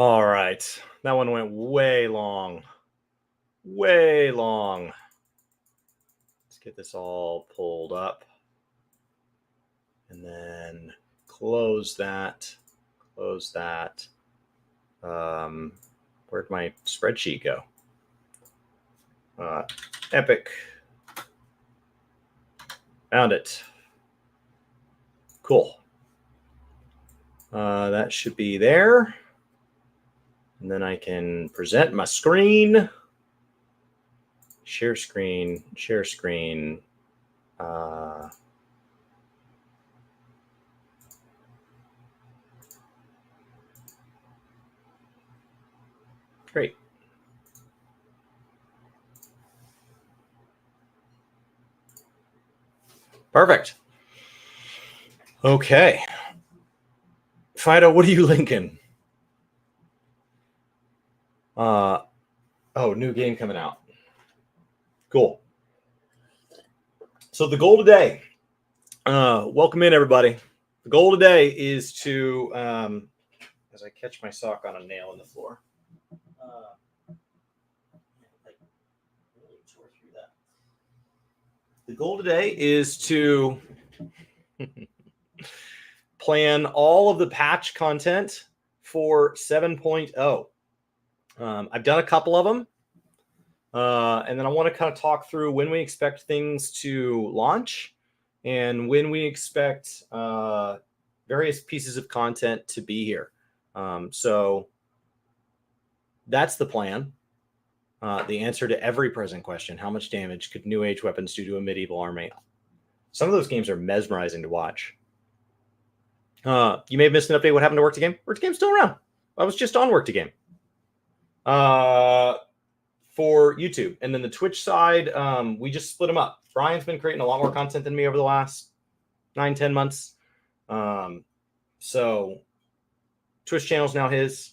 All right. That one went way long. Way long. Let's get this all pulled up. And then close that. Close that. Where'd my spreadsheet go? Epic. Found it. Cool. That should be there. And then I can present my screen. Share screen. Share screen. Great. Perfect. Okay. Fido, what are you linking? Oh, new game coming out. Cool. So the goal today, welcome in everybody. The goal today is to, as I catch my sock on a nail in the floor. The goal today is to plan all of the patch content for 7.0. I've done a couple of them. And then I want to kind of talk through when we expect things to launch and when we expect various pieces of content to be here. So that's the plan. The answer to every present question: how much damage could New Age weapons do to a medieval army? Some of those games are mesmerizing to watch. You may have missed an update. What happened to Work to Game? Work to Game's still around. I was just on Work to Game for YouTube. And then the Twitch side, we just split them up. Brian's been creating a lot more content than me over the last 9-10 months. So Twitch channel's now his.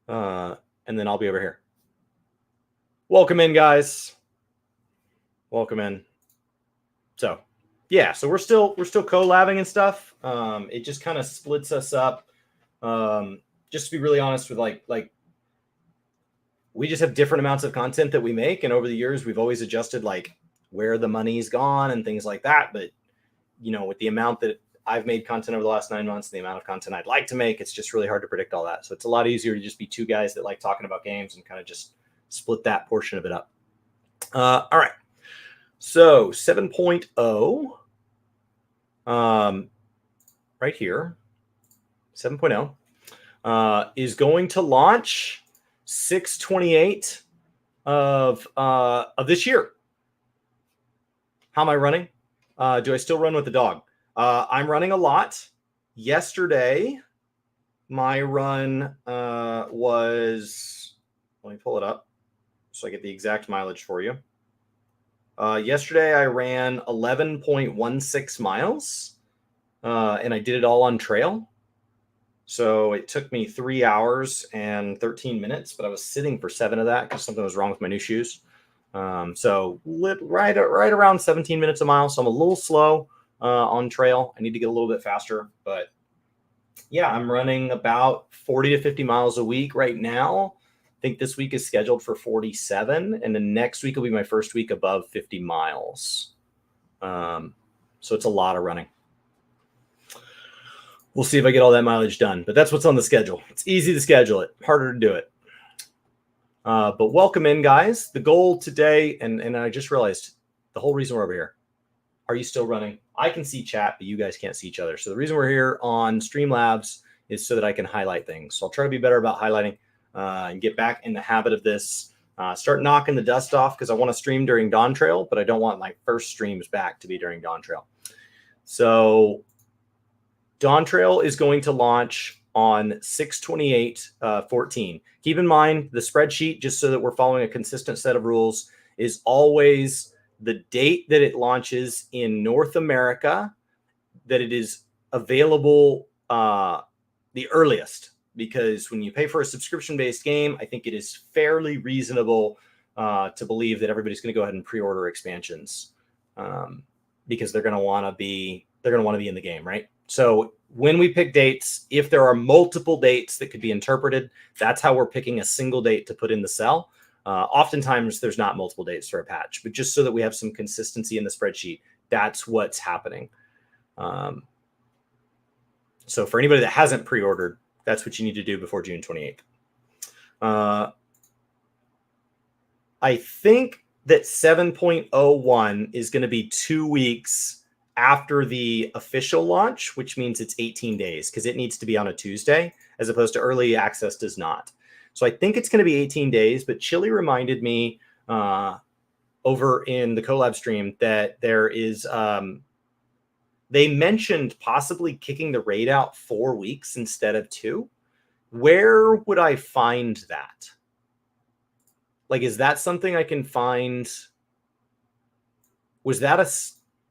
And then I'll be over here. Welcome in, guys. Welcome in. So, yeah, so we're still collabing and stuff. It just kind of splits us up. Just to be really honest with like we just have different amounts of content that we make, and over the years we've always adjusted like where the money's gone and things like that. But you know, with the amount that I've made content over the last 9 months, the amount of content I'd like to make, it's just really hard to predict all that. So it's a lot easier to just be two guys that like talking about games and kind of just split that portion of it up. All right. So 7.0, right here, 7.0 is going to launch 6/28 of this year. How am I running? Do I still run with the dog? I'm running a lot. Yesterday, my run was, let me pull it up so I get the exact mileage for you. Yesterday, I ran 11.16 miles, and I did it all on trail. So it took me 3 hours and 13 minutes, but I was sitting for 7 of that because something was wrong with my new shoes. So right around 17 minutes a mile. So I'm a little slow on trail. I need to get a little bit faster, but yeah, I'm running about 40 to 50 miles a week right now. I think this week is scheduled for 47, and the next week will be my first week above 50 miles. So it's a lot of running. We'll see if I get all that mileage done, but that's what's on the schedule. It's easy to schedule it, harder to do it. But welcome in, guys. The goal today, and I just realized the whole reason we're over here. Are you still running? I can see chat, but you guys can't see each other. So the reason we're here on Streamlabs is so that I can highlight things. So I'll try to be better about highlighting and get back in the habit of this. Start knocking the dust off because I want to stream during Dawn Trail, but I don't want my first streams back to be during Dawn Trail. So Dawn Trail is going to launch on 6/28/14. Keep in mind the spreadsheet, just so that we're following a consistent set of rules, is always the date that it launches in North America, that it is available the earliest. Because when you pay for a subscription-based game, I think it is fairly reasonable to believe that everybody's going to go ahead and pre-order expansions because they're going to want to be in the game, right? So when we pick dates, if there are multiple dates that could be interpreted, that's how we're picking a single date to put in the cell. Oftentimes there's not multiple dates for a patch, but just so that we have some consistency in the spreadsheet, that's what's happening. So for anybody that hasn't pre-ordered, that's what you need to do before June 28th. I think that 7.01 is going to be 2 weeks after the official launch, which means it's 18 days because it needs to be on a Tuesday as opposed to early access does not. So I think it's going to be 18 days, but Chili reminded me over in the collab stream that there is, they mentioned possibly kicking the raid out 4 weeks instead of 2. Where would I find that? Like, is that something I can find? Was that a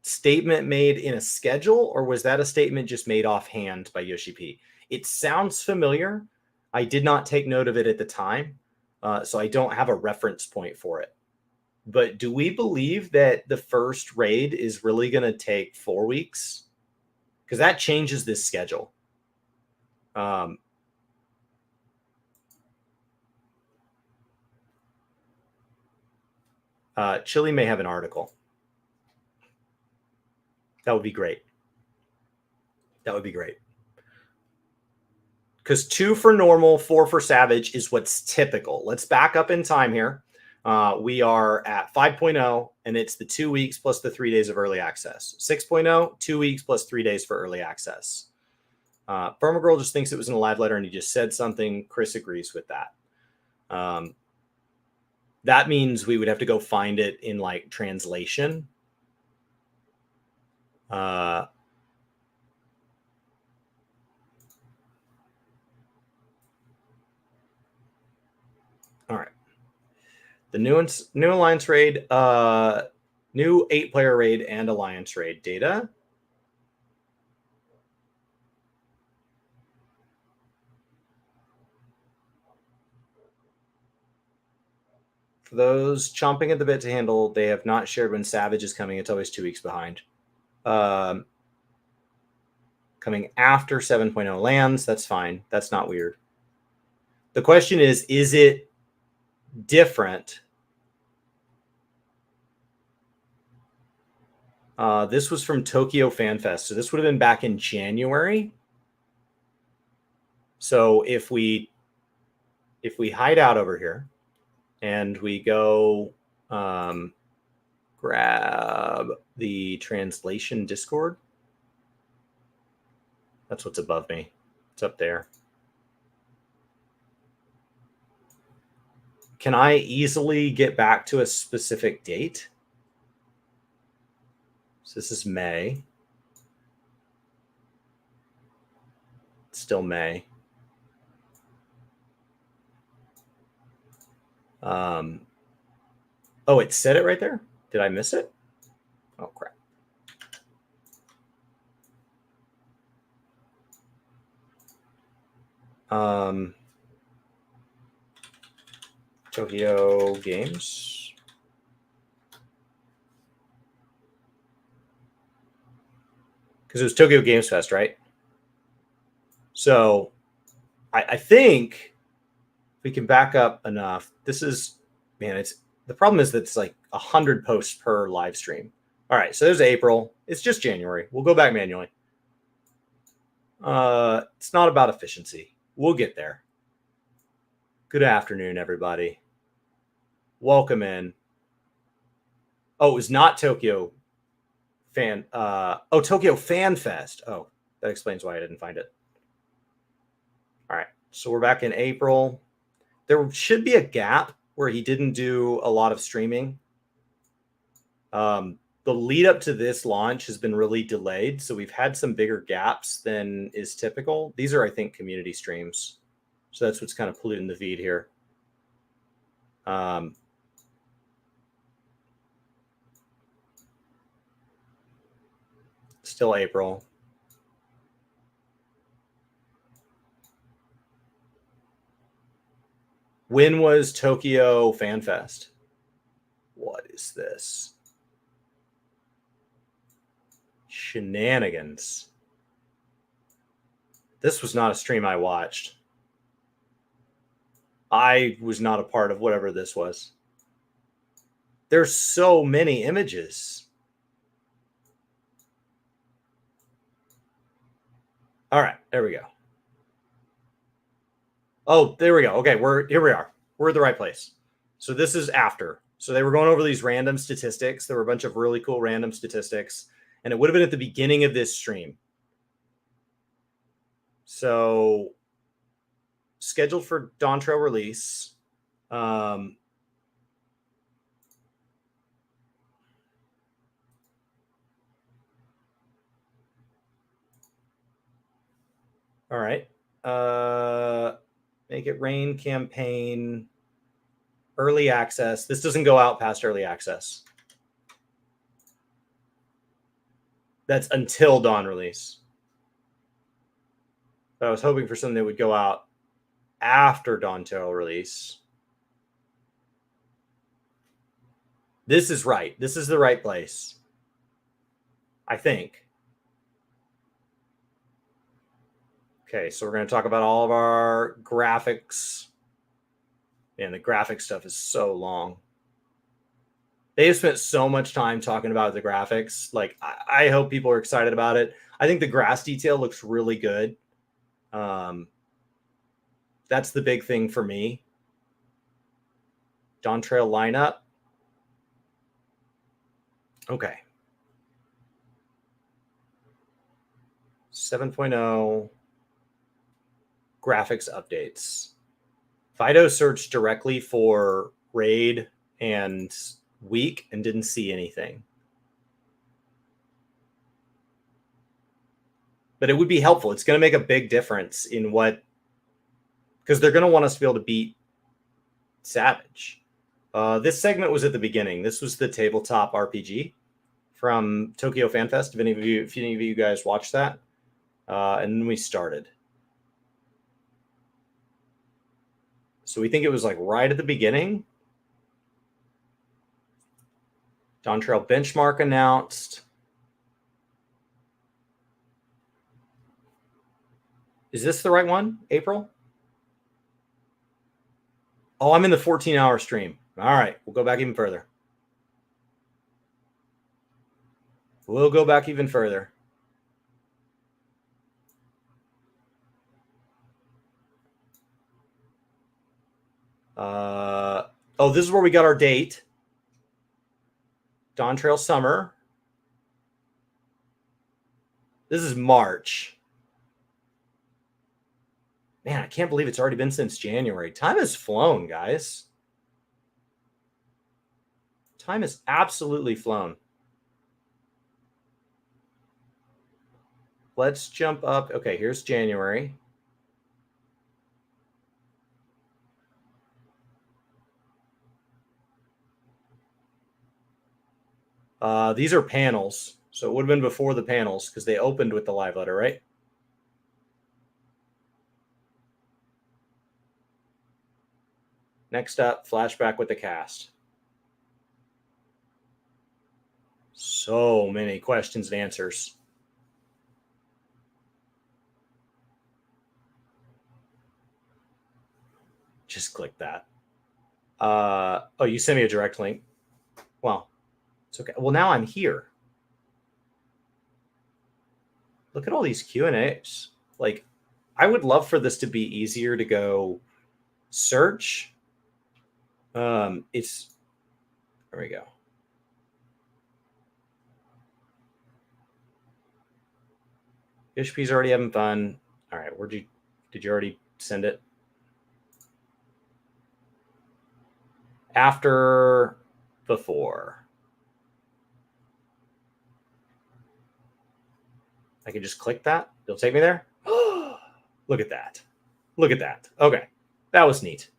statement made in a schedule, or was that a statement just made offhand by Yoshi P? It sounds familiar. I did not take note of it at the time, so I don't have a reference point for it. But do we believe that the first raid is really going to take 4 weeks? Because that changes this schedule. Chili may have an article. That would be great. That would be great. Because 2 for normal, 4 for savage is what's typical. Let's back up in time here. We are at 5.0, and it's the 2 weeks plus the 3 days of early access. 6.0, 2 weeks plus 3 days for early access. Firmagirl just thinks it was in a live letter, and he just said something. Chris agrees with that. That means we would have to go find it in like translation. All right. The new alliance raid, new 8-player raid and alliance raid data. For those chomping at the bit to handle, they have not shared when Savage is coming. It's always 2 weeks behind. Coming after 7.0 lands, that's fine. That's not weird. The question is it different? This was from Tokyo Fan Fest, so this would have been back in January. So if we hide out over here and we go grab the translation Discord, that's what's above me. It's up there. Can I easily get back to a specific date? So this is May. It's still May. Oh, it said it right there? Did I miss it? Oh, crap. Tokyo Games. Because it was Tokyo Games Fest, right? So I think we can back up enough. This is, man, it's the problem is that it's like 100 posts per live stream. All right, so there's April. It's just January. We'll go back manually. It's not about efficiency. We'll get there. Good afternoon, everybody. Welcome in. Oh, it was not Tokyo Fan. Tokyo Fan Fest. Oh, that explains why I didn't find it. All right, so we're back in April. There should be a gap where he didn't do a lot of streaming. The lead up to this launch has been really delayed, so we've had some bigger gaps than is typical. These are, I think, community streams. So that's what's kind of polluting the feed here. Still April. When was Tokyo Fan Fest? What is this? Shenanigans. This was not a stream I watched. I was not a part of whatever this was. There's so many images. All right, there we go. Oh, there we go. Okay, here we are. We're at the right place. So this is after. So they were going over these random statistics. There were a bunch of really cool random statistics, and it would have been at the beginning of this stream. So scheduled for Dawn Trail release. All right. Make it rain campaign, early access. This doesn't go out past early access. That's until Dawn release. But I was hoping for something that would go out after Dawn Trail release. This is right. This is the right place, I think. Okay, so we're going to talk about all of our graphics. Man, the graphic stuff is so long. They have spent so much time talking about the graphics. Like, I hope people are excited about it. I think the grass detail looks really good. That's the big thing for me. Dawn Trail lineup. Okay. 7.0 graphics updates. Fido searched directly for raid and week and didn't see anything. But it would be helpful. It's going to make a big difference in what, because they're going to want us to be able to beat Savage. This segment was at the beginning. This was the tabletop RPG from Tokyo Fan Fest. If any of you guys watched that, and then we started. So we think it was like right at the beginning. Dawn Trail benchmark announced. Is this the right one? April? Oh, I'm in the 14-hour stream. All right, we'll go back even further. We'll go back even further. Oh, this is where we got our date. Dawn Trail Summer. This is March. Man, I can't believe it's already been since January. Time has flown, guys. Time has absolutely flown. Let's jump up. Okay, here's January. These are panels. So it would have been before the panels because they opened with the live letter, right? Next up, flashback with the cast. So many questions and answers. Just click that. Oh, you sent me a direct link. Well, it's okay. Well, now I'm here. Look at all these Q&As. Like, I would love for this to be easier to go search. There we go. Ishpi's already having fun. All right, did you already send it? After, before. I can just click that. It'll take me there. Look at that. Look at that. Okay, that was neat.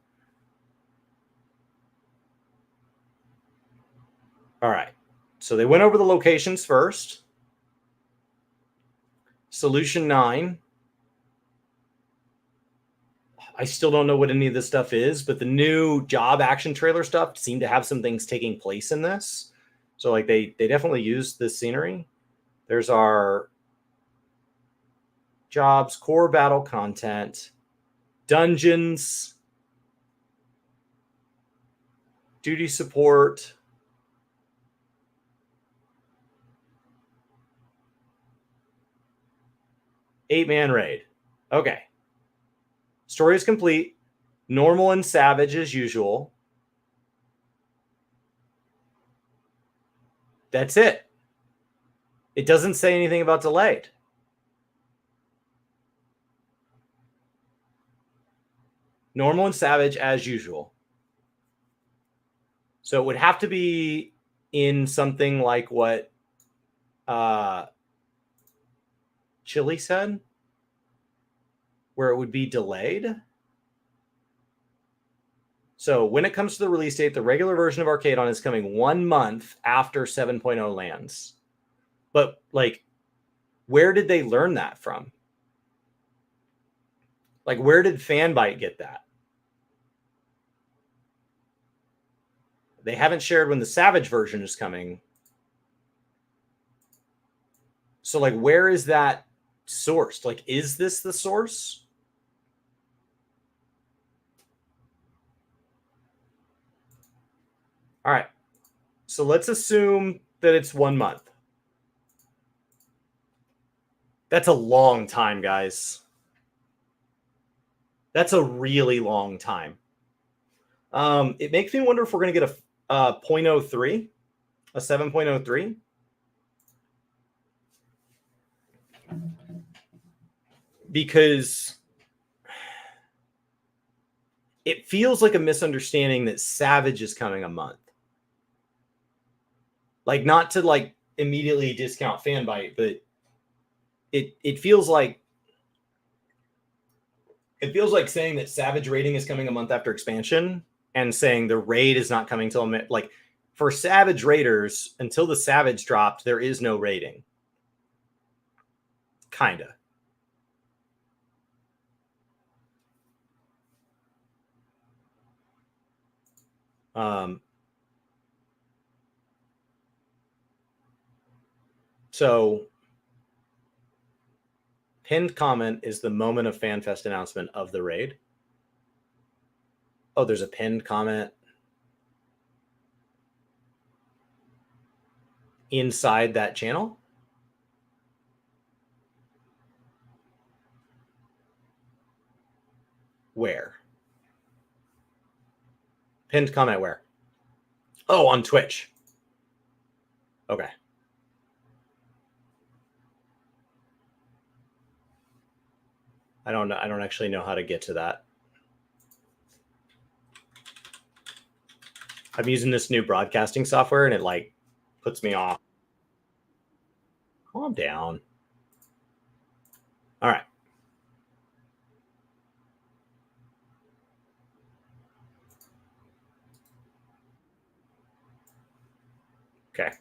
All right, so they went over the locations first. Solution 9. I still don't know what any of this stuff is, but the new job action trailer stuff seemed to have some things taking place in this. So like they definitely used this scenery. There's our jobs, core battle content, dungeons, duty support, eight-man raid. Okay. Story is complete. Normal and savage as usual. That's it. It doesn't say anything about delayed. Normal and savage as usual. So it would have to be in something like what Chili said, where it would be delayed. So when it comes to the release date, the regular version of Arcadon is coming 1 month after 7.0 lands. But like, where did they learn that from? Like, where did Fanbyte get that? They haven't shared when the Savage version is coming. So like, where is that sourced? Like, is this the source? All right. So let's assume that it's 1 month. That's a long time, guys. That's a really long time. It makes me wonder if we're going to get a 0.03, a 7.03. Because it feels like a misunderstanding that Savage is coming a month. Like, not to like immediately discount Fanbyte, but it feels like saying that Savage raiding is coming a month after expansion and saying the raid is not coming till like for Savage raiders until the Savage dropped, there is no raiding. Kinda. So pinned comment is the moment of FanFest announcement of the raid. Oh, there's a pinned comment inside that channel. Where? Pinned comment where? Oh, on Twitch. Okay. I don't actually know how to get to that. I'm using this new broadcasting software and it like puts me off. Calm down. All right. Okay.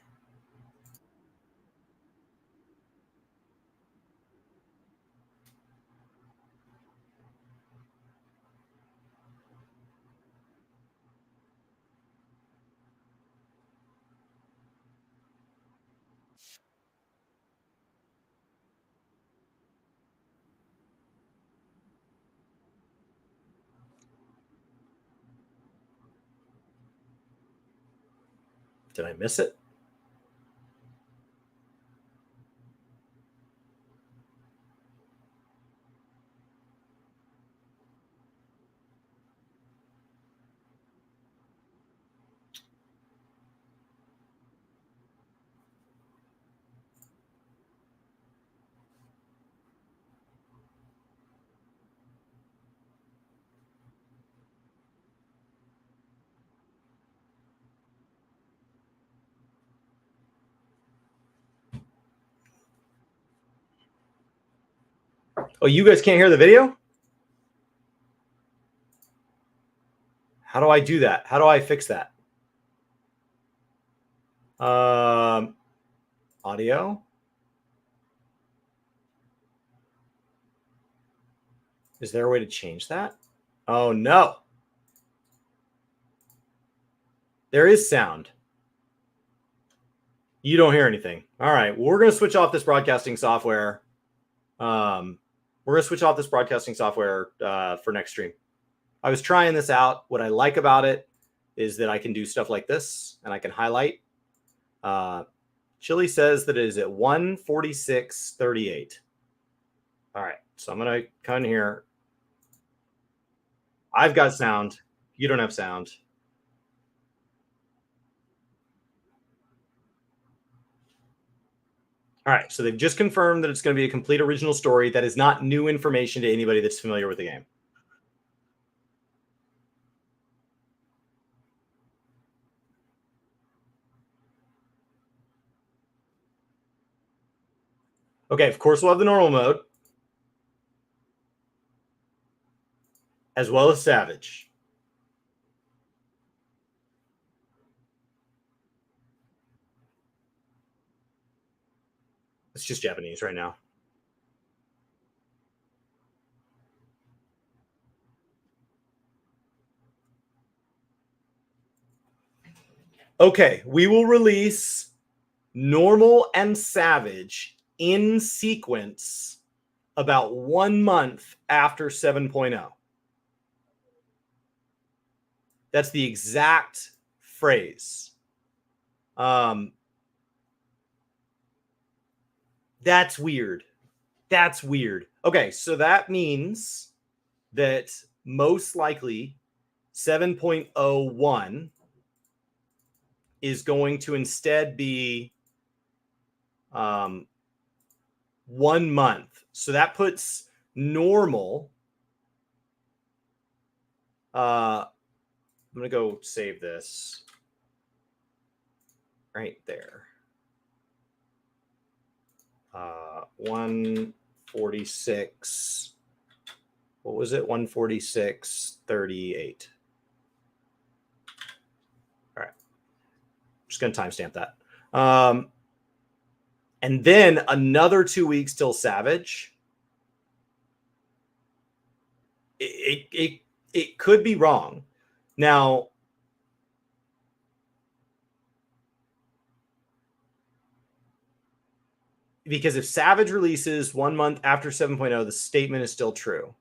Did I miss it? Oh, you guys can't hear the video? How do I do that? How do I fix that? Audio. Is there a way to change that? Oh, no. There is sound. You don't hear anything. All right. Well, we're going to switch off this broadcasting software. We're going to switch off this broadcasting software for next stream. I was trying this out. What I like about it is that I can do stuff like this, and I can highlight. Chili says that it is at 146.38. All right, so I'm going to come in here. I've got sound. You don't have sound. All right, so they've just confirmed that it's going to be a complete original story. That is not new information to anybody that's familiar with the game. Okay, of course we'll have the normal mode, as well as Savage. It's just Japanese right now. Okay, we will release normal and Savage in sequence about 1 month after 7.0. That's the exact phrase. That's weird. That's weird. Okay, so that means that most likely 7.01 is going to instead be 1 month. So that puts normal. I'm going to go save this right there. 146. What was it? 146.38. All right. Just going to timestamp that. And then another 2 weeks till Savage. It could be wrong. Now, because if Savage releases 1 month after 7.0, the statement is still true.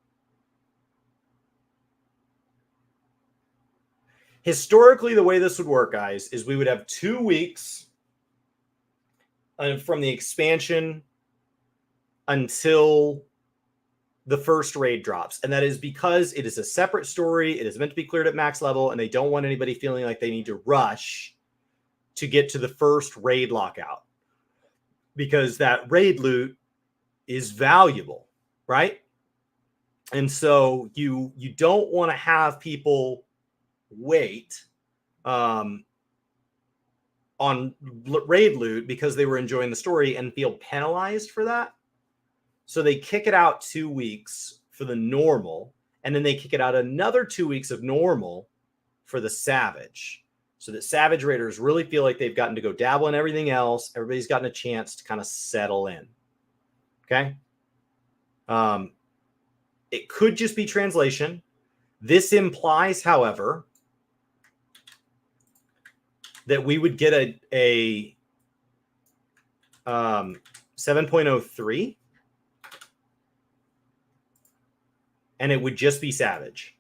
Historically, the way this would work, guys, is we would have 2 weeks from the expansion until the first raid drops. And that is because it is a separate story. It is meant to be cleared at max level, and they don't want anybody feeling like they need to rush to get to the first raid lockout, because that raid loot is valuable, right? And so you don't want to have people wait on raid loot because they were enjoying the story and feel penalized for that. So they kick it out 2 weeks for the normal, and then they kick it out another 2 weeks of normal for the Savage, so that Savage Raiders really feel like they've gotten to go dabble in everything else. Everybody's gotten a chance to kind of settle in. Okay. It could just be translation. This implies, however, that we would get a 7.03, and it would just be Savage.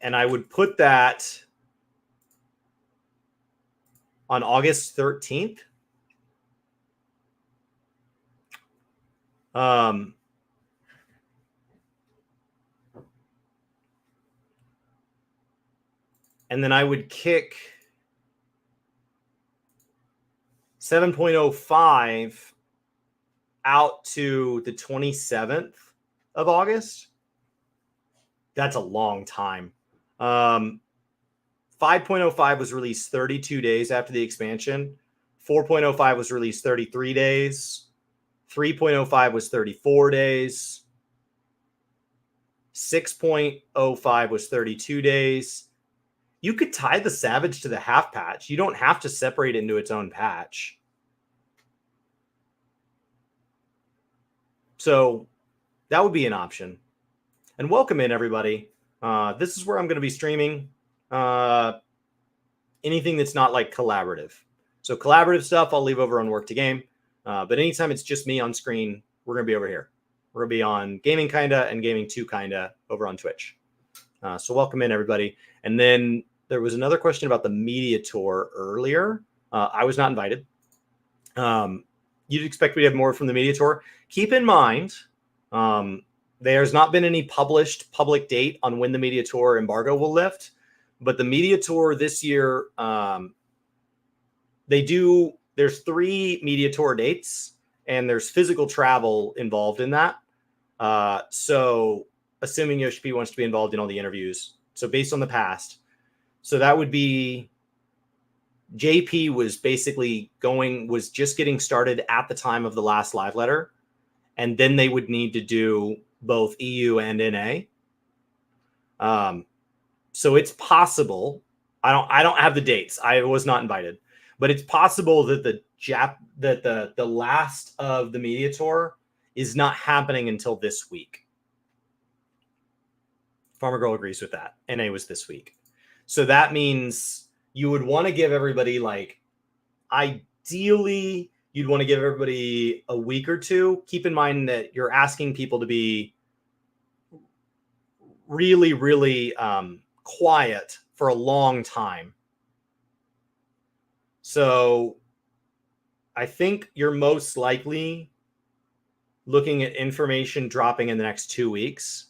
And I would put that on August 13th. And then I would kick 7.05 out to the 27th of August. That's a long time. 5.05 was released 32 days after the expansion. 4.05 was released 33 days. 3.05 was 34 days. 6.05 was 32 days. You could tie the Savage to the half patch. You don't have to separate it into its own patch. So that would be an option. And welcome in, everybody. This is where I'm going to be streaming anything that's not like collaborative. So collaborative stuff I'll leave over on Work to Game. But anytime it's just me on screen, we're going to be over here. We're going to be on Gaming Kinda and Gaming 2 Kinda over on Twitch. So welcome in, everybody. And then there was another question about the media tour earlier. I was not invited. You'd expect me to have more from the media tour. Keep in mind, there's not been any published public date on when the media tour embargo will lift. But the media tour this year, there's 3 media tour dates, and there's physical travel involved in that. So assuming Yoshi P wants to be involved in all the interviews. So based on the past, so that would be JP was just getting started at the time of the last live letter. And then they would need to do both EU and NA. So it's possible. I don't have the dates. I was not invited, but it's possible that the last of the media tour is not happening until this week. Farmer Girl agrees with that. NA was this week. So that means you would want to give everybody, like, ideally, you'd want to give everybody a week or two. Keep in mind that you're asking people to be really, really quiet for a long time. So I think you're most likely looking at information dropping in the next 2 weeks.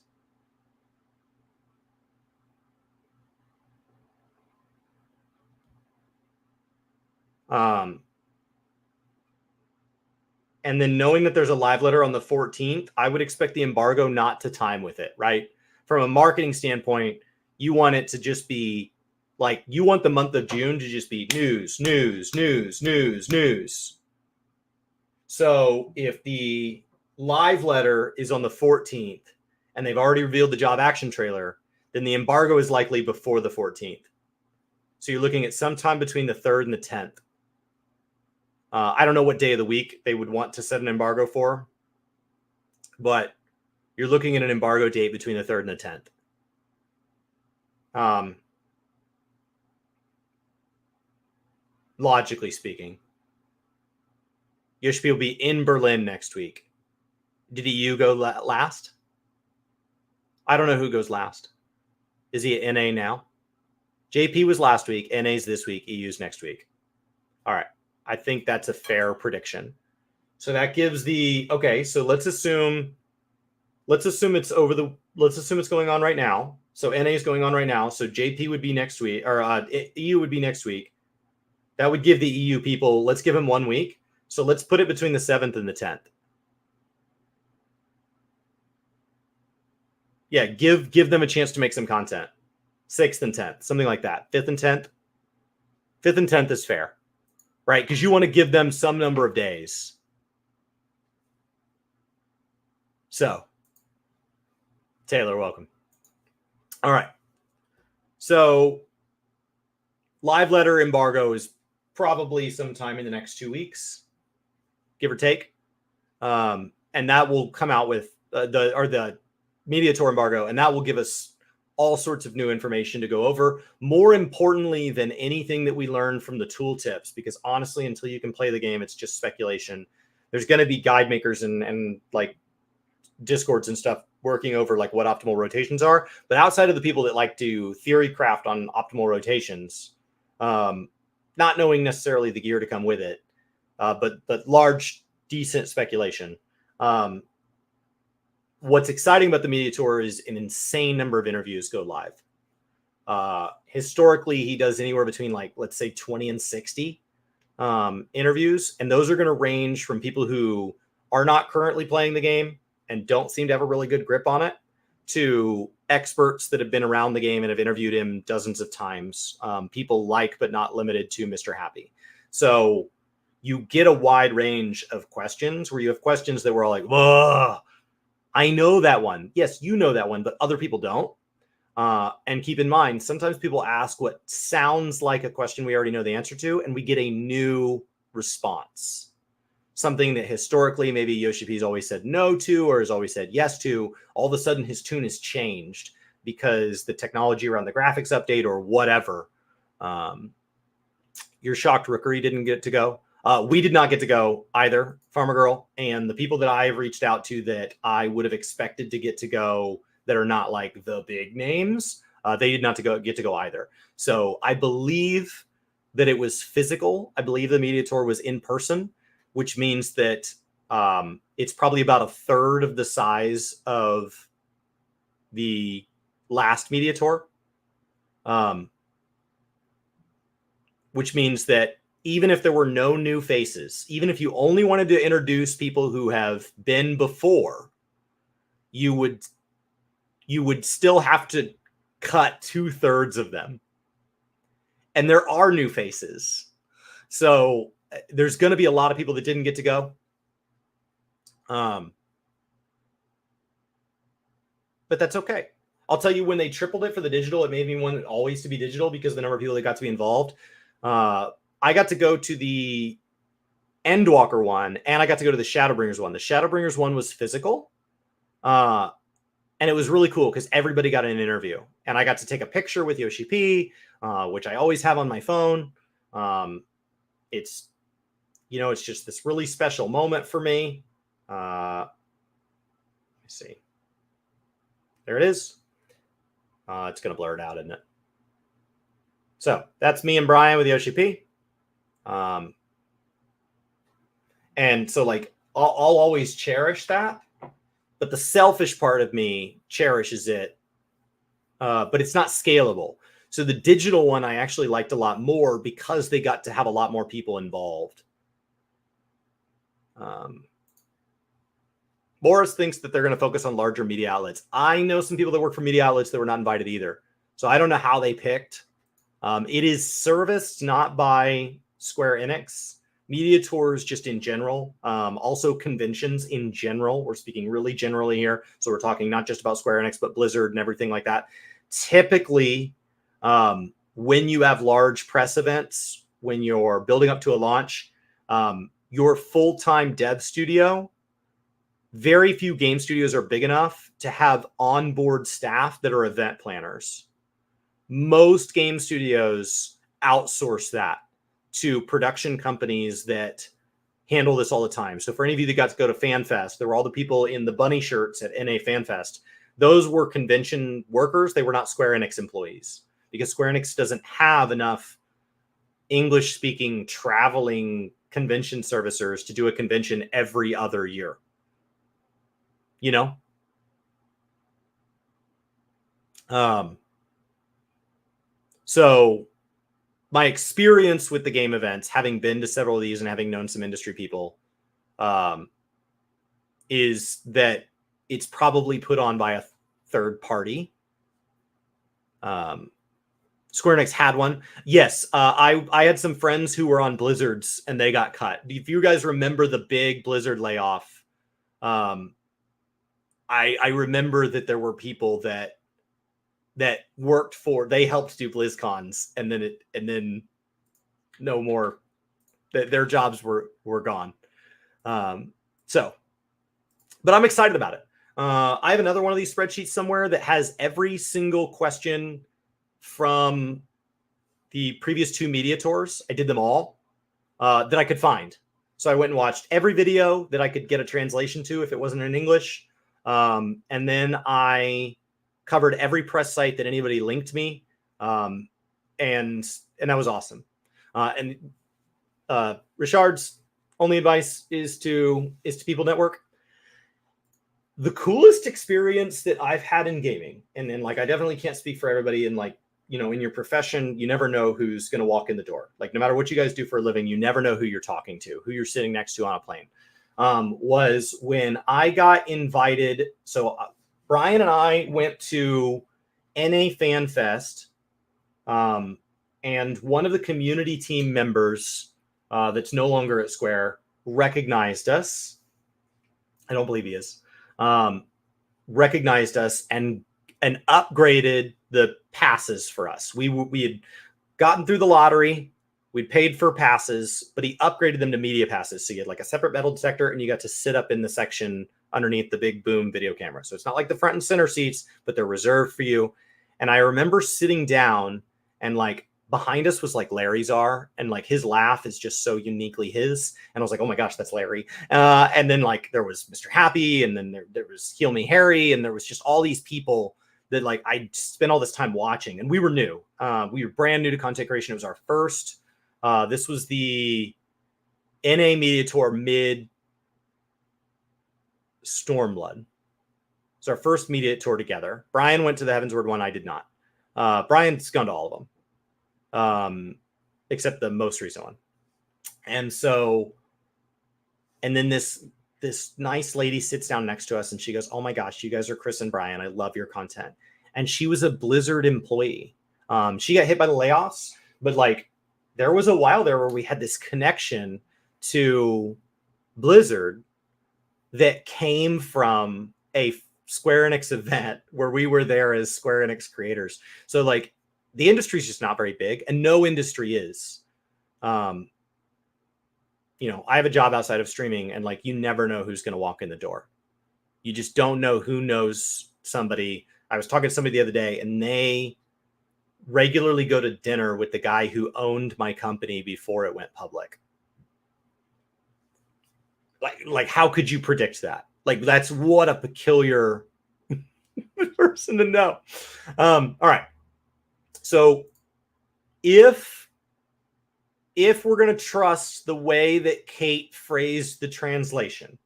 And then knowing that there's a live letter on the 14th, I would expect the embargo not to time with it, right? From a marketing standpoint, you want it to just be like, you want the month of June to just be news, news, news, news, news. So if the live letter is on the 14th and they've already revealed the job action trailer, then the embargo is likely before the 14th. So you're looking at sometime between the 3rd and the 10th. I don't know what day of the week they would want to set an embargo for, but you're looking at an embargo date between the 3rd and the 10th. Logically speaking. Yoshi will be in Berlin next week. Did EU go last? I don't know who goes last. Is he at NA now? JP was last week. NA's this week. EU's next week. All right. I think that's a fair prediction. So that gives okay. So let's assume it's going on right now. So NA is going on right now. So JP would be next week, or EU would be next week. That would give the EU people, let's give them 1 week. So let's put it between the 7th and the 10th. Yeah, give them a chance to make some content. 6th and 10th, something like that. 5th and 10th. 5th and 10th is fair, right? Because you want to give them some number of days. So, Taylor, welcome. All right. So, live letter embargo is probably sometime in the next 2 weeks, give or take. And that will come out with the media tour embargo, and that will give us all sorts of new information to go over. More importantly than anything that we learn from the tooltips, because honestly, until you can play the game, it's just speculation. There's going to be guide makers and like Discords and stuff working over like what optimal rotations are. But outside of the people that like to theory craft on optimal rotations, not knowing necessarily the gear to come with it, but large, decent speculation. What's exciting about the media tour is an insane number of interviews go live. Historically, he does anywhere between like, let's say 20 and 60 interviews. And those are going to range from people who are not currently playing the game and don't seem to have a really good grip on it to experts that have been around the game and have interviewed him dozens of times. People like, but not limited to, Mr. Happy. So you get a wide range of questions where you have questions that were all like, whoa, I know that one. Yes, you know that one, but other people don't. And keep in mind, sometimes people ask what sounds like a question we already know the answer to, and we get a new response. Something that historically maybe Yoshi P's always said no to or has always said yes to. All of a sudden, his tune has changed because the technology around the graphics update or whatever. You're shocked Rookery didn't get to go. We did not get to go either, Farmer Girl, and the people that I have reached out to that I would have expected to get to go that are not like the big names, they did not get to go either. So I believe that it was physical. I believe the media tour was in person, which means that it's probably about a third of the size of the last media tour, which means that even if there were no new faces, even if you only wanted to introduce people who have been before, you would still have to cut 2/3 of them. And there are new faces. So there's going to be a lot of people that didn't get to go. But that's okay. I'll tell you, when they tripled it for the digital, it made me want it always to be digital because the number of people that got to be involved. I got to go to the Endwalker one, and I got to go to the Shadowbringers one. The Shadowbringers one was physical, and it was really cool because everybody got an interview, and I got to take a picture with Yoshi P, which I always have on my phone. It's, it's just this really special moment for me. Let me see. There it is. It's going to blur it out, isn't it? So that's me and Brian with Yoshi P. And so like, I'll always cherish that, but the selfish part of me cherishes it, but it's not scalable. So the digital one I actually liked a lot more because they got to have a lot more people involved. Boris thinks that they're going to focus on larger media outlets. I know some people that work for media outlets that were not invited either. So I don't know how they picked. It is serviced not by Square Enix. Media tours just in general. Also conventions in general. We're speaking really generally here. So we're talking not just about Square Enix, but Blizzard and everything like that. Typically, when you have large press events, when you're building up to a launch, your full-time dev studio, very few game studios are big enough to have onboard staff that are event planners. Most game studios outsource that to production companies that handle this all the time. So for any of you that got to go to FanFest, there were all the people in the bunny shirts at NA FanFest. Those were convention workers. They were not Square Enix employees because Square Enix doesn't have enough English-speaking traveling convention servicers to do a convention every other year. So my experience with the game events, having been to several of these and having known some industry people, is that it's probably put on by a third party. Square Enix had one. Yes, I had some friends who were on Blizzards and they got cut. If you guys remember the big Blizzard layoff, I remember that there were people that worked for, they helped do BlizzCons, and then no more, that their jobs were gone. But I'm excited about it. I have another one of these spreadsheets somewhere that has every single question from the previous 2 media tours. I did them all that I could find. So I went and watched every video that I could get a translation to if it wasn't in English. And then I covered every press site that anybody linked me. And that was awesome. Richard's only advice is to People Network. The coolest experience that I've had in gaming, and then like I definitely can't speak for everybody, and like, in your profession, you never know who's going to walk in the door. Like no matter what you guys do for a living, you never know who you're talking to, who you're sitting next to on a plane. Was when I got invited. So Brian and I went to NA FanFest, and one of the community team members that's no longer at Square recognized us. I don't believe he is. Recognized us and upgraded the passes for us. We had gotten through the lottery. We'd paid for passes, but he upgraded them to media passes. So you had like a separate metal detector and you got to sit up in the section underneath the big boom video camera. So it's not like the front and center seats, but they're reserved for you. And I remember sitting down and like behind us was like Larry's are, and like his laugh is just so uniquely his. And I was like, oh my gosh, that's Larry. And then like there was Mr. Happy, and then there was Heal Me Harry, and there was just all these people that like I spent all this time watching, and we were new. We were brand new to content creation. It was our first. This was the NA Media Tour mid Stormblood. It's our first media tour together. Brian went to the Heavensward one. I did not. Brian's gone to all of them, except the most recent one. And so, and then this nice lady sits down next to us and she goes, oh my gosh, you guys are Chris and Brian. I love your content. And she was a Blizzard employee. She got hit by the layoffs, but like there was a while there where we had this connection to Blizzard that came from a Square Enix event where we were there as Square Enix creators. So like the industry is just not very big, and no industry is. You know, I have a job outside of streaming, and like you never know who's going to walk in the door. You just don't know who knows somebody. I was talking to somebody the other day, and they regularly go to dinner with the guy who owned my company before it went public. Like how could you predict that? Like that's what a peculiar person to know. All right. So if we're going to trust the way that Kate phrased the translation,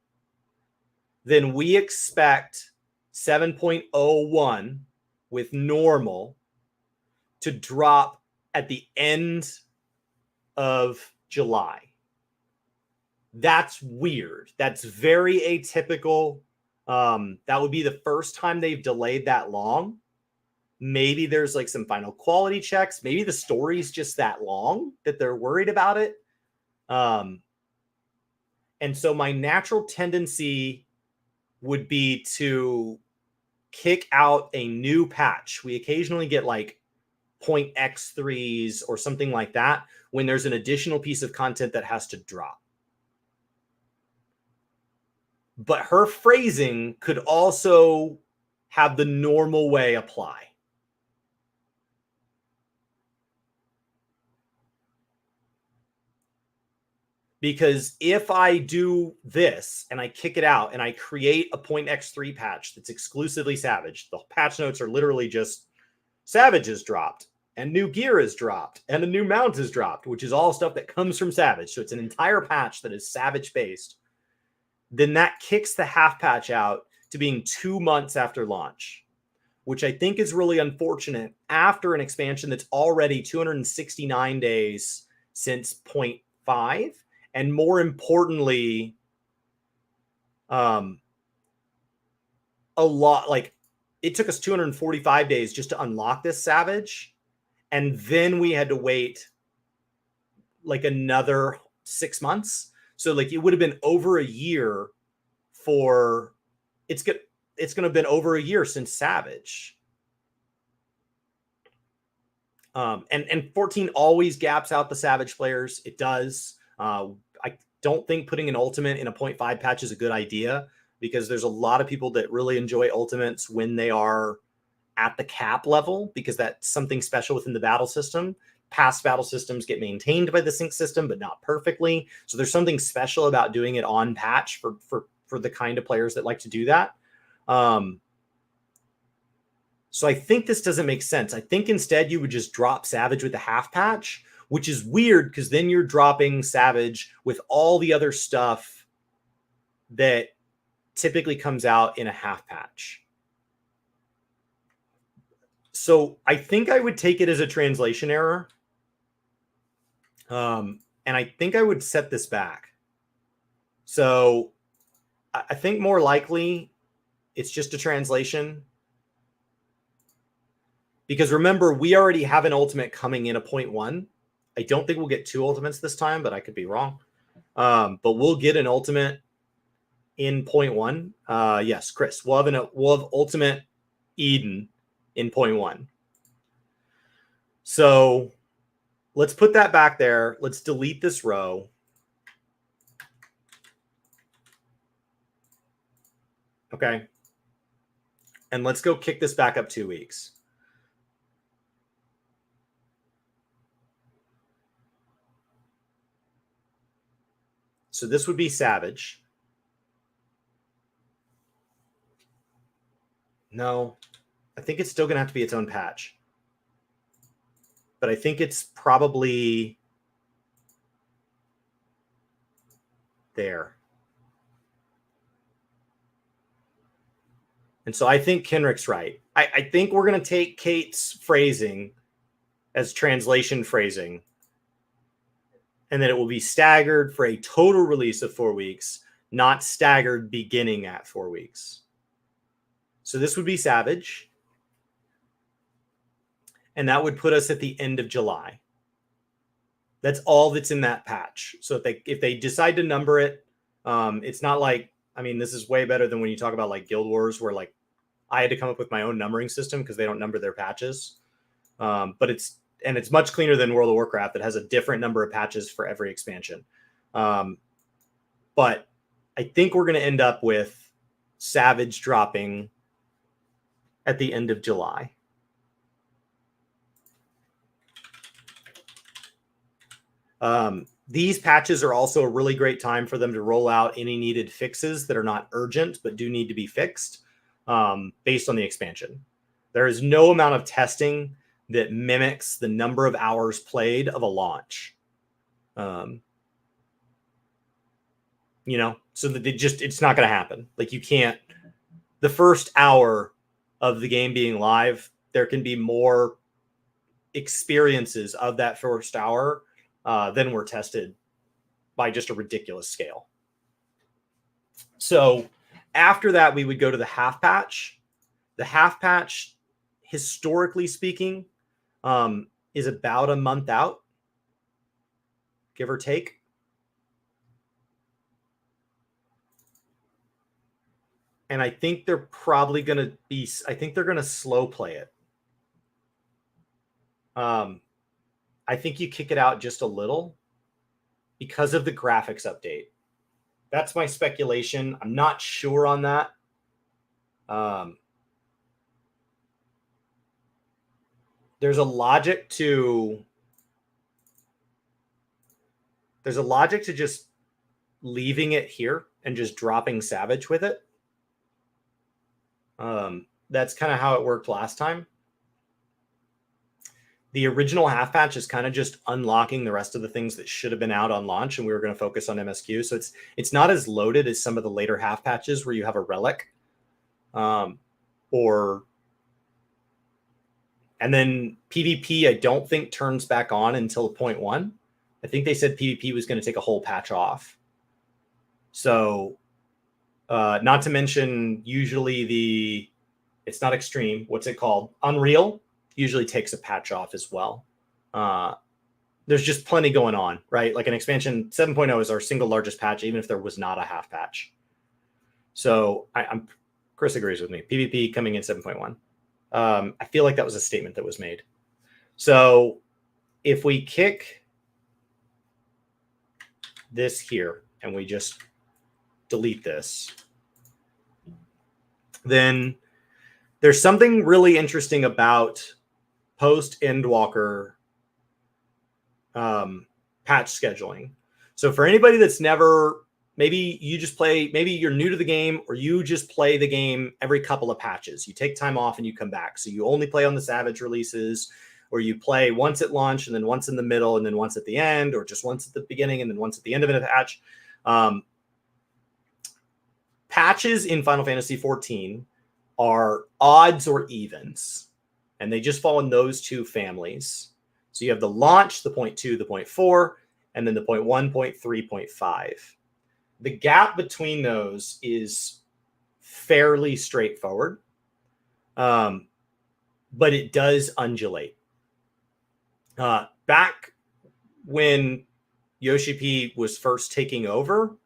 then we expect 7.01 with normal to drop at the end of July. That's weird. That's very atypical. That would be the first time they've delayed that long. Maybe there's like some final quality checks. Maybe the story's just that long that they're worried about it. And so my natural tendency would be to kick out a new patch. We occasionally get like .x3s or something like that when there's an additional piece of content that has to drop. But her phrasing could also have the normal way apply. Because if I do this and I kick it out and I create a .x3 patch that's exclusively Savage, the patch notes are literally just Savage is dropped and new gear is dropped and a new mount is dropped, which is all stuff that comes from Savage. So it's an entire patch that is Savage based. Then that kicks the half patch out to being 2 months after launch, which I think is really unfortunate after an expansion that's already 269 days since 0.5. And more importantly, a lot, like it took us 245 days just to unlock this Savage. And then we had to wait like another 6 months. So like it would have been over a year for it's going to have been over a year since Savage. And 14 always gaps out the Savage players. It does. I don't think putting an ultimate in a 0.5 patch is a good idea because there's a lot of people that really enjoy ultimates when they are at the cap level because that's something special within the battle system. Past battle systems get maintained by the sync system, but not perfectly. So there's something special about doing it on patch for the kind of players that like to do that. So I think this doesn't make sense. I think instead you would just drop Savage with a half patch, which is weird because then you're dropping Savage with all the other stuff that typically comes out in a half patch. So I think I would take it as a translation error. And I think I would set this back. So I think more likely it's just a translation. Because remember, we already have an ultimate coming in a 0.1. I don't think we'll get 2 ultimates this time, but I could be wrong. But we'll get an ultimate in 0.1. Yes, Chris, we'll have ultimate Eden in 0.1. So let's put that back there. Let's delete this row. Okay. And let's go kick this back up 2 weeks. So this would be Savage. No, I think it's still going to have to be its own patch. But I think it's probably there. And so I think Kenrick's right. I think we're going to take Kate's phrasing as translation phrasing, and then it will be staggered for a total release of 4 weeks, not staggered beginning at 4 weeks. So this would be Savage. And that would put us at the end of July. That's all that's in that patch. So if they decide to number it, it's not like, I mean, this is way better than when you talk about like Guild Wars, where like I had to come up with my own numbering system because they don't number their patches. But it's much cleaner than World of Warcraft that has a different number of patches for every expansion. But I think we're going to end up with Savage dropping at the end of July. These patches are also a really great time for them to roll out any needed fixes that are not urgent, but do need to be fixed based on the expansion. There is no amount of testing that mimics the number of hours played of a launch. You know, so that it's not going to happen. Like you can't, the first hour of the game being live, there can be more experiences of that first hour than were tested by just a ridiculous scale. So after that, we would go to the half patch. The half patch, historically speaking, is about a month out, give or take. And I think they're probably going to be, I think they're going to slow play it. I think you kick it out just a little because of the graphics update. That's my speculation. I'm not sure on that. There's a logic to just leaving it here and just dropping Savage with it. That's kind of how it worked last time. The original half patch is kind of just unlocking the rest of the things that should have been out on launch, and we were going to focus on MSQ. So it's not as loaded as some of the later half patches where you have a relic, and then PvP. I don't think turns back on until 0.1. I think they said PvP was going to take a whole patch off. So, not to mention, usually it's not extreme. What's it called? Unreal usually takes a patch off as well. There's just plenty going on, right? Like an expansion 7.0 is our single largest patch, even if there was not a half patch. So Chris agrees with me. PvP coming in 7.1. I feel like that was a statement that was made. So if we kick this here and we just delete this, then there's something really interesting about post Endwalker patch scheduling. So for anybody that's never, maybe you're new to the game, or you just play the game every couple of patches. You take time off and you come back. So you only play on the Savage releases, or you play once at launch and then once in the middle and then once at the end, or just once at the beginning and then once at the end of a patch. Patches in Final Fantasy XIV are odds or evens, and they just fall in those two families. So you have the launch, the 0.2, the 0.4, and then the 0.1, 0.3, 0.5. The gap between those is fairly straightforward, but it does undulate. Back when Yoshi P was first taking over,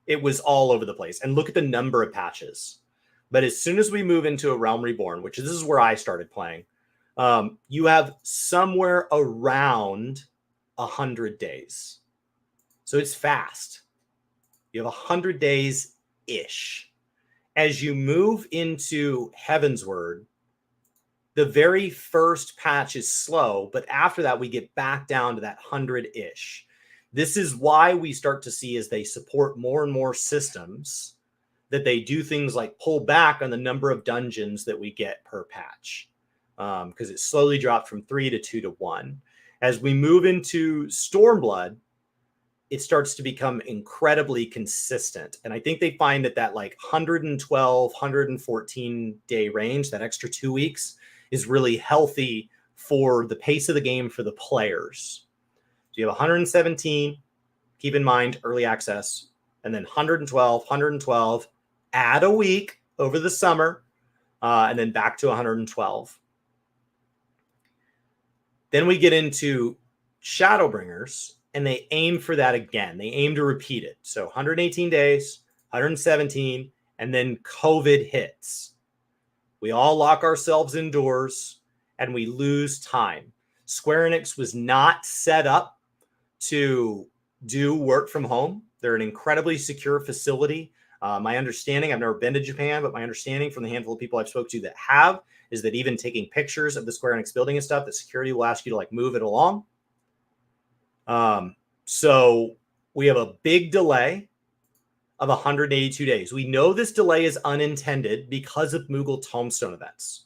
it was all over the place. And look at the number of patches. But as soon as we move into a Realm Reborn, which this is where I started playing, you have somewhere around 100 days. So it's fast. You have 100 days-ish. As you move into Heavensward, the very first patch is slow, but after that, we get back down to that 100-ish. This is why we start to see, as they support more and more systems, that they do things like pull back on the number of dungeons that we get per patch, because it slowly dropped from 3 to 2 to 1. As we move into Stormblood, it starts to become incredibly consistent. And I think they find that like 112, 114 day range, that extra 2 weeks, is really healthy for the pace of the game for the players. So you have 117, keep in mind early access, and then 112, add a week over the summer, and then back to 112. Then we get into Shadowbringers, and they aim for that again. They aim to repeat it. So 118 days, 117, and then COVID hits. We all lock ourselves indoors, and we lose time. Square Enix was not set up to do work from home. They're an incredibly secure facility. My understanding, I've never been to Japan, but my understanding from the handful of people I've spoke to that have is that even taking pictures of the Square Enix building and stuff, that security will ask you to like move it along. So we have a big delay of 182 days. We know this delay is unintended because of Moogle Tombstone events.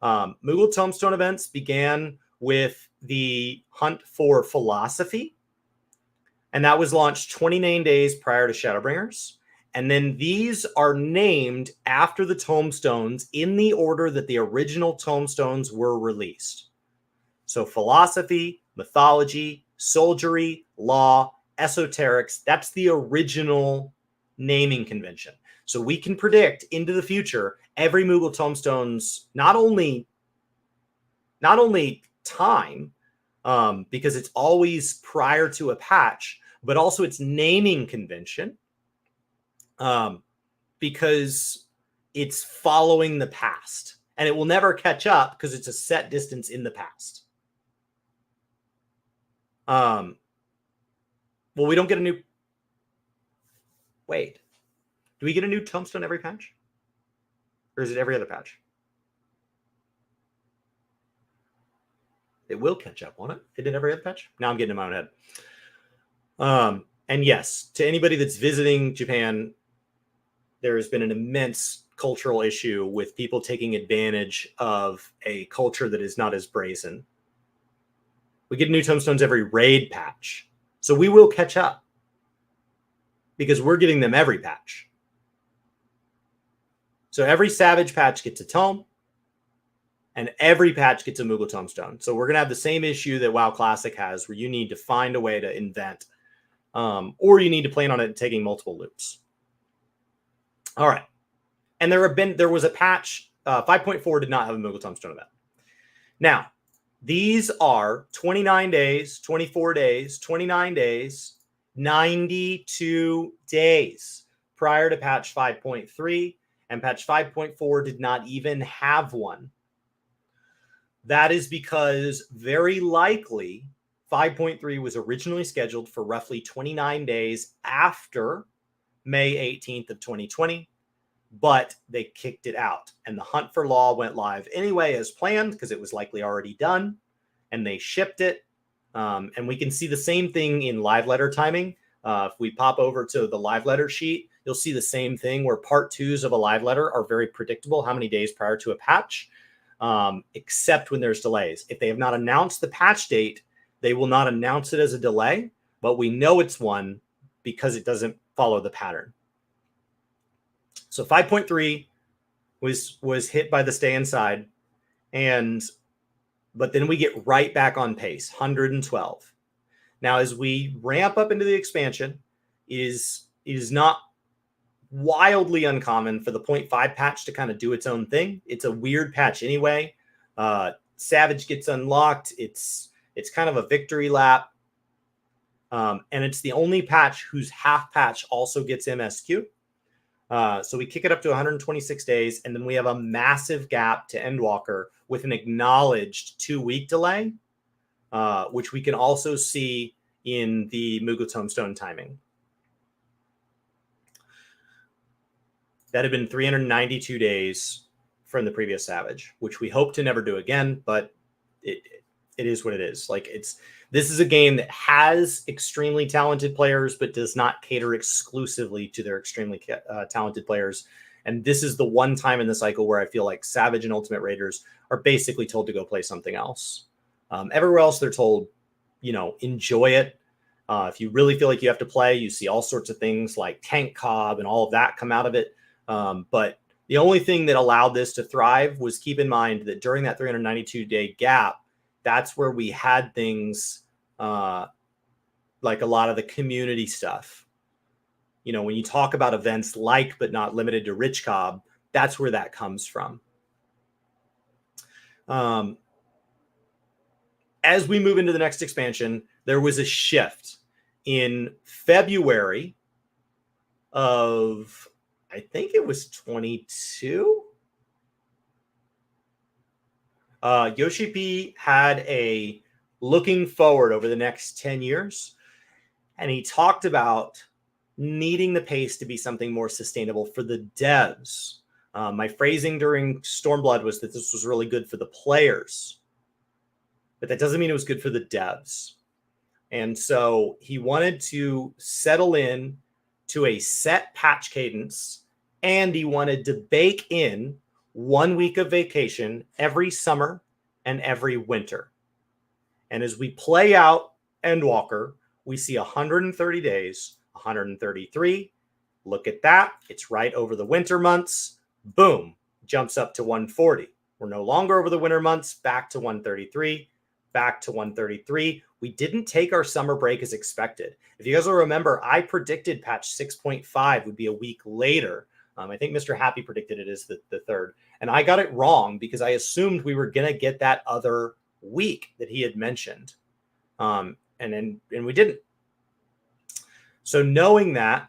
Moogle Tombstone events began with the Hunt for Philosophy, and that was launched 29 days prior to Shadowbringers. And then these are named after the tombstones in the order that the original tombstones were released. So philosophy, mythology, soldiery, law, esoterics, that's the original naming convention. So we can predict into the future every Moogle tombstone's not only time, because it's always prior to a patch, but also its naming convention, because it's following the past, and it will never catch up because it's a set distance in the past. Well, we don't get a new... Wait. Do we get a new tombstone every patch? Or is it every other patch? It will catch up, won't it? It did every other patch? Now I'm getting in my own head. And yes, to anybody that's visiting Japan, there has been an immense cultural issue with people taking advantage of a culture that is not as brazen. We get new tombstones every raid patch. So we will catch up because we're getting them every patch. So every Savage patch gets a tome, and every patch gets a Moogle tombstone. So we're going to have the same issue that WoW Classic has, where you need to find a way to invent, or you need to plan on it taking multiple loops. All right. And there was a patch, 5.4 did not have a Moogle tombstone event. Now, these are 29 days, 24 days, 29 days, 92 days prior to patch 5.3, and patch 5.4 did not even have one. That is because very likely 5.3 was originally scheduled for roughly 29 days after May 18th of 2020, but they kicked it out. And the Hunt for Law went live anyway as planned because it was likely already done, and they shipped it. And we can see the same thing in live letter timing. If we pop over to the live letter sheet, you'll see the same thing where part twos of a live letter are very predictable, how many days prior to a patch, except when there's delays. If they have not announced the patch date, they will not announce it as a delay, but we know it's one because it doesn't follow the pattern. So 5.3 was hit by the stay inside, but then we get right back on pace, 112. Now, as we ramp up into the expansion, it is not wildly uncommon for the 0.5 patch to kind of do its own thing. It's a weird patch anyway. Savage gets unlocked. It's kind of a victory lap. And it's the only patch whose half patch also gets MSQ. So we kick it up to 126 days, and then we have a massive gap to Endwalker with an acknowledged 2-week delay, which we can also see in the Moogle Tombstone timing. That had been 392 days from the previous Savage, which we hope to never do again, but it is what it is. Like this is a game that has extremely talented players, but does not cater exclusively to their extremely talented players. And this is the one time in the cycle where I feel like Savage and Ultimate Raiders are basically told to go play something else. Everywhere else, they're told, enjoy it. If you really feel like you have to play, you see all sorts of things like Tank Cobb and all of that come out of it. But the only thing that allowed this to thrive was, keep in mind that during that 392-day gap, that's where we had things like a lot of the community stuff. When you talk about events like, but not limited to, Rich Cobb, that's where that comes from. As we move into the next expansion, there was a shift in February of, I think it was 22. Yoshi P had a looking forward over the next 10 years, and he talked about needing the pace to be something more sustainable for the devs. My phrasing during Stormblood was that this was really good for the players, but that doesn't mean it was good for the devs. And so he wanted to settle in to a set patch cadence, and he wanted to bake in 1 week of vacation every summer and every winter. And as we play out Endwalker, we see 130 days, 133. Look at that. It's right over the winter months. Boom, jumps up to 140. We're no longer over the winter months, back to 133, back to 133. We didn't take our summer break as expected. If you guys will remember, I predicted patch 6.5 would be a week later. I think Mr. Happy predicted it as the 3rd. And I got it wrong because I assumed we were going to get that other week that he had mentioned. And we didn't. So knowing that,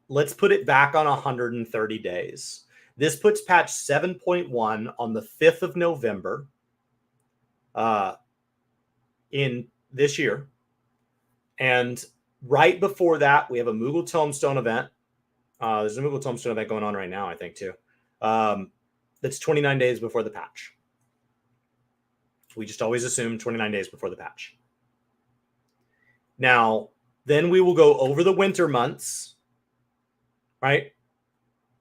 let's put it back on 130 days. This puts patch 7.1 on the 5th of November in this year. And right before that, we have a Moogle Tombstone event. There's a Moogle Tombstone event going on right now, I think, too. That's 29 days before the patch. We just always assume 29 days before the patch. Now, then we will go over the winter months, right?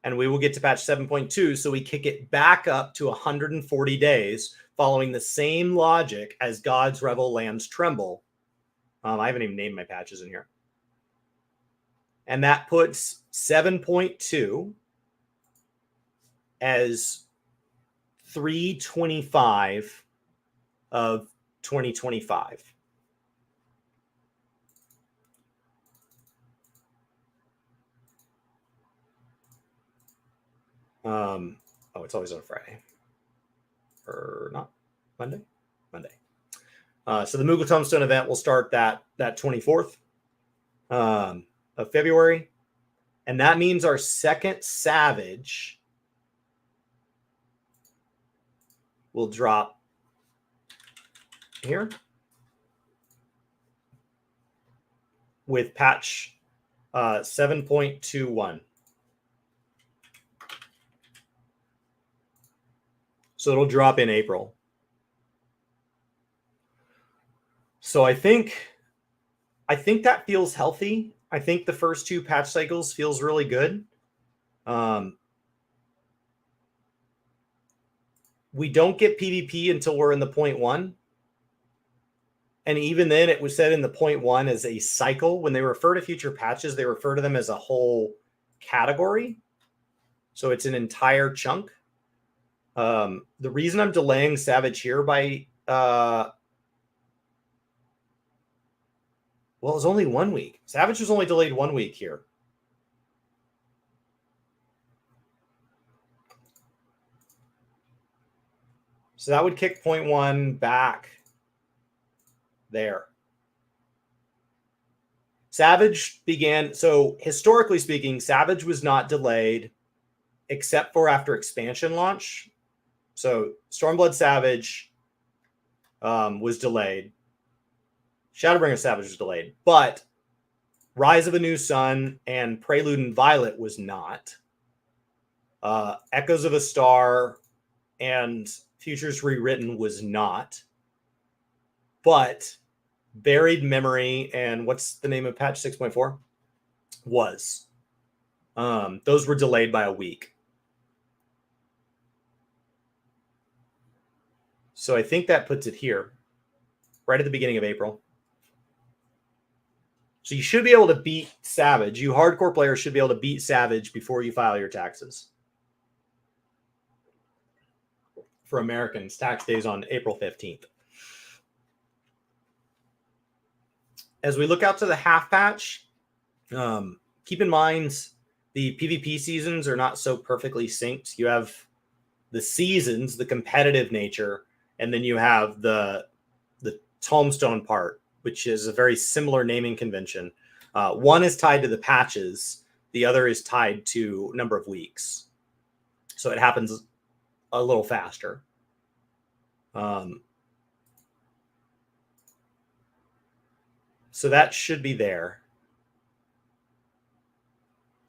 And we will get to patch 7.2, so we kick it back up to 140 days, following the same logic as God's Revel Lands Tremble. I haven't even named my patches in here. And that puts 7.2 as 3/25 of 2025. It's always on a Friday. Or not. Monday? Monday. So the Moogle Tombstone event will start that 24th of February. And that means our second Savage will drop here with patch 7.21. So it'll drop in April. So I think that feels healthy. I think the first 2 patch cycles feels really good. We don't get PvP until we're in the 0.1. And even then, it was said in the 0.1 as a cycle. When they refer to future patches, they refer to them as a whole category. So it's an entire chunk. The reason I'm delaying Savage here by... well, it was only 1 week. Savage was only delayed 1 week here. So that would kick 0.1 back there. Savage began, so historically speaking, Savage was not delayed except for after expansion launch. So Stormblood Savage was delayed. Shadowbringer Savage was delayed, but Rise of a New Sun and Prelude and Violet was not. Echoes of a Star and Futures Rewritten was not. but buried memory and what's the name of patch 6.4 was. Those were delayed by a week. So I think that puts it here, right at the beginning of April. So you should be able to beat Savage. You hardcore players should be able to beat Savage before you file your taxes. For Americans, tax day is on April 15th. As we look out to the half patch, keep in mind the PvP seasons are not so perfectly synced. You have the seasons, the competitive nature, and then you have the tombstone part, which is a very similar naming convention. One is tied to the patches. The other is tied to number of weeks. So it happens a little faster. So that should be there.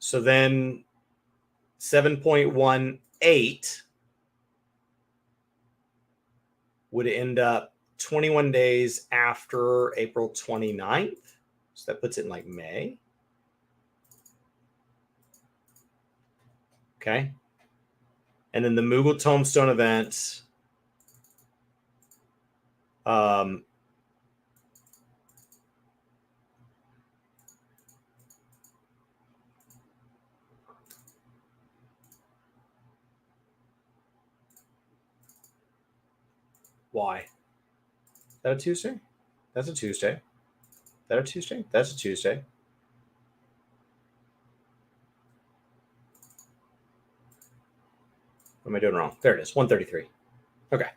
So then 7.18 would end up 21 days after April 29th. So that puts it in like May. Okay. And then the Moogle Tombstone event. Why? Is that a Tuesday? That's a Tuesday. Is that a Tuesday? That's a Tuesday. What am I doing wrong? There it is, 133. Okay.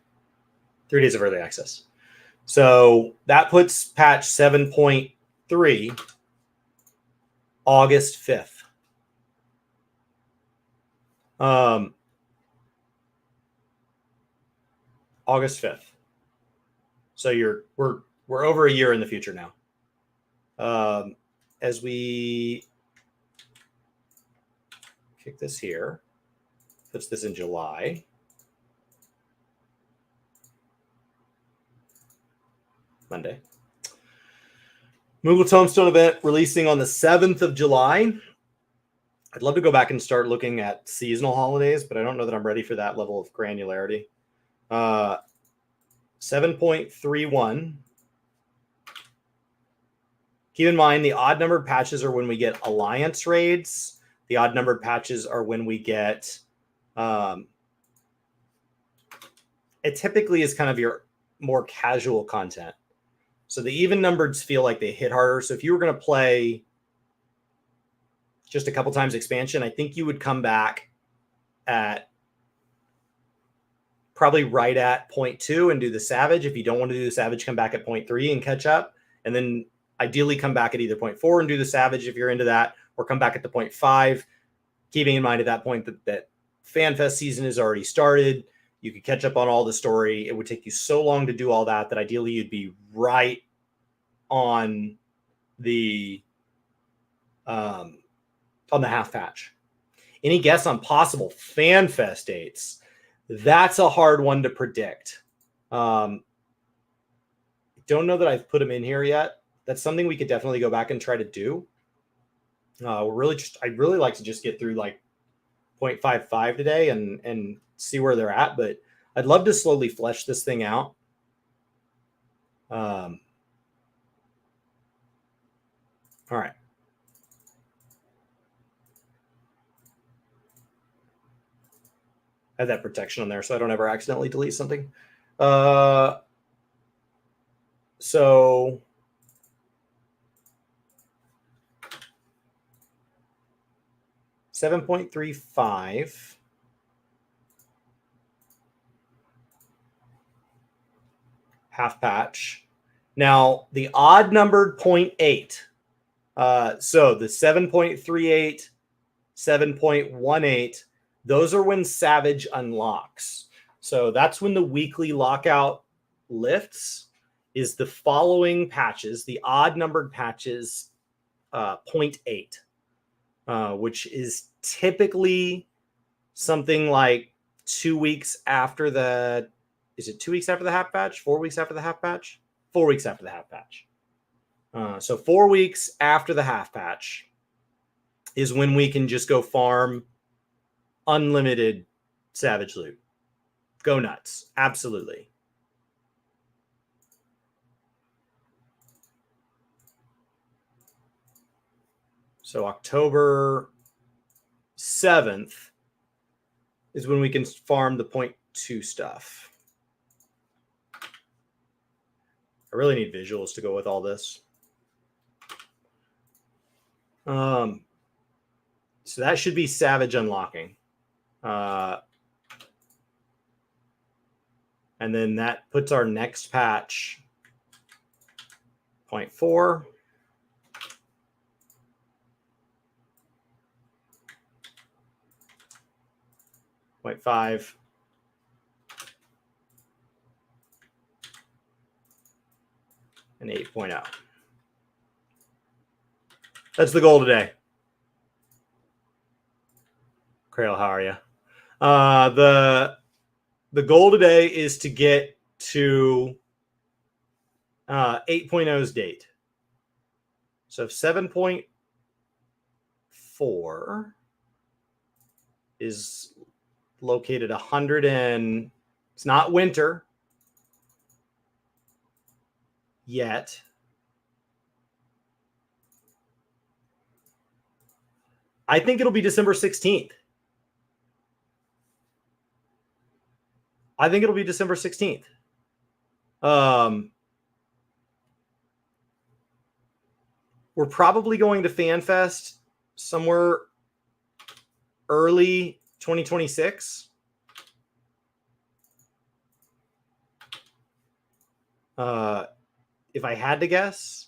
3 days of early access. So that puts patch 7.3 August 5th. August 5th. So we're over a year in the future now. As we kick this here, puts this in July. Monday. Moogle Tombstone event releasing on the 7th of July. I'd love to go back and start looking at seasonal holidays, but I don't know that I'm ready for that level of granularity. 7.31. Keep in mind the odd numbered patches are when we get alliance raids. The odd numbered patches are when we get it typically is kind of your more casual content. So the even numbereds feel like they hit harder. So if you were going to play just a couple times expansion, I think you would come back at probably right at 0.2 and do the Savage. If you don't want to do the Savage, come back at 0.3 and catch up. And then ideally come back at either 0.4 and do the Savage if you're into that, or come back at the 0.5, keeping in mind at that point that FanFest season has already started. You could catch up on all the story. It would take you so long to do all that that ideally you'd be right on the half patch. Any guess on possible FanFest dates? That's a hard one to predict. Don't know that I've put them in here yet. That's something we could definitely go back and try to do. I'd really like to just get through like 0.55 today and see where they're at, but I'd love to slowly flesh this thing out. All right. I have that protection on there so I don't ever accidentally delete something. So $7.35 half patch. Now the odd numbered 0.8. So the 7.38, 7.18, those are when Savage unlocks. So that's when the weekly lockout lifts, is the following patches, the odd numbered patches, 0.8, which is typically something like 2 weeks after the, is it 2 weeks after the half patch, 4 weeks after the half patch? 4 weeks after the half patch. So 4 weeks after the half patch is when we can just go farm unlimited Savage loot. Go nuts. Absolutely. So October 7th is when we can farm the 0.2 stuff. I really need visuals to go with all this. So that should be Savage unlocking. And then that puts our next patch 0.4. 0.5. And 8.0. That's the goal today. Crail, how are you? The goal today is to get to 8.0's date. So if 7.4 is located 100 and it's not winter yet. I think it'll be December 16th. I think it'll be December 16th. We're probably going to FanFest somewhere early 2026. If I had to guess,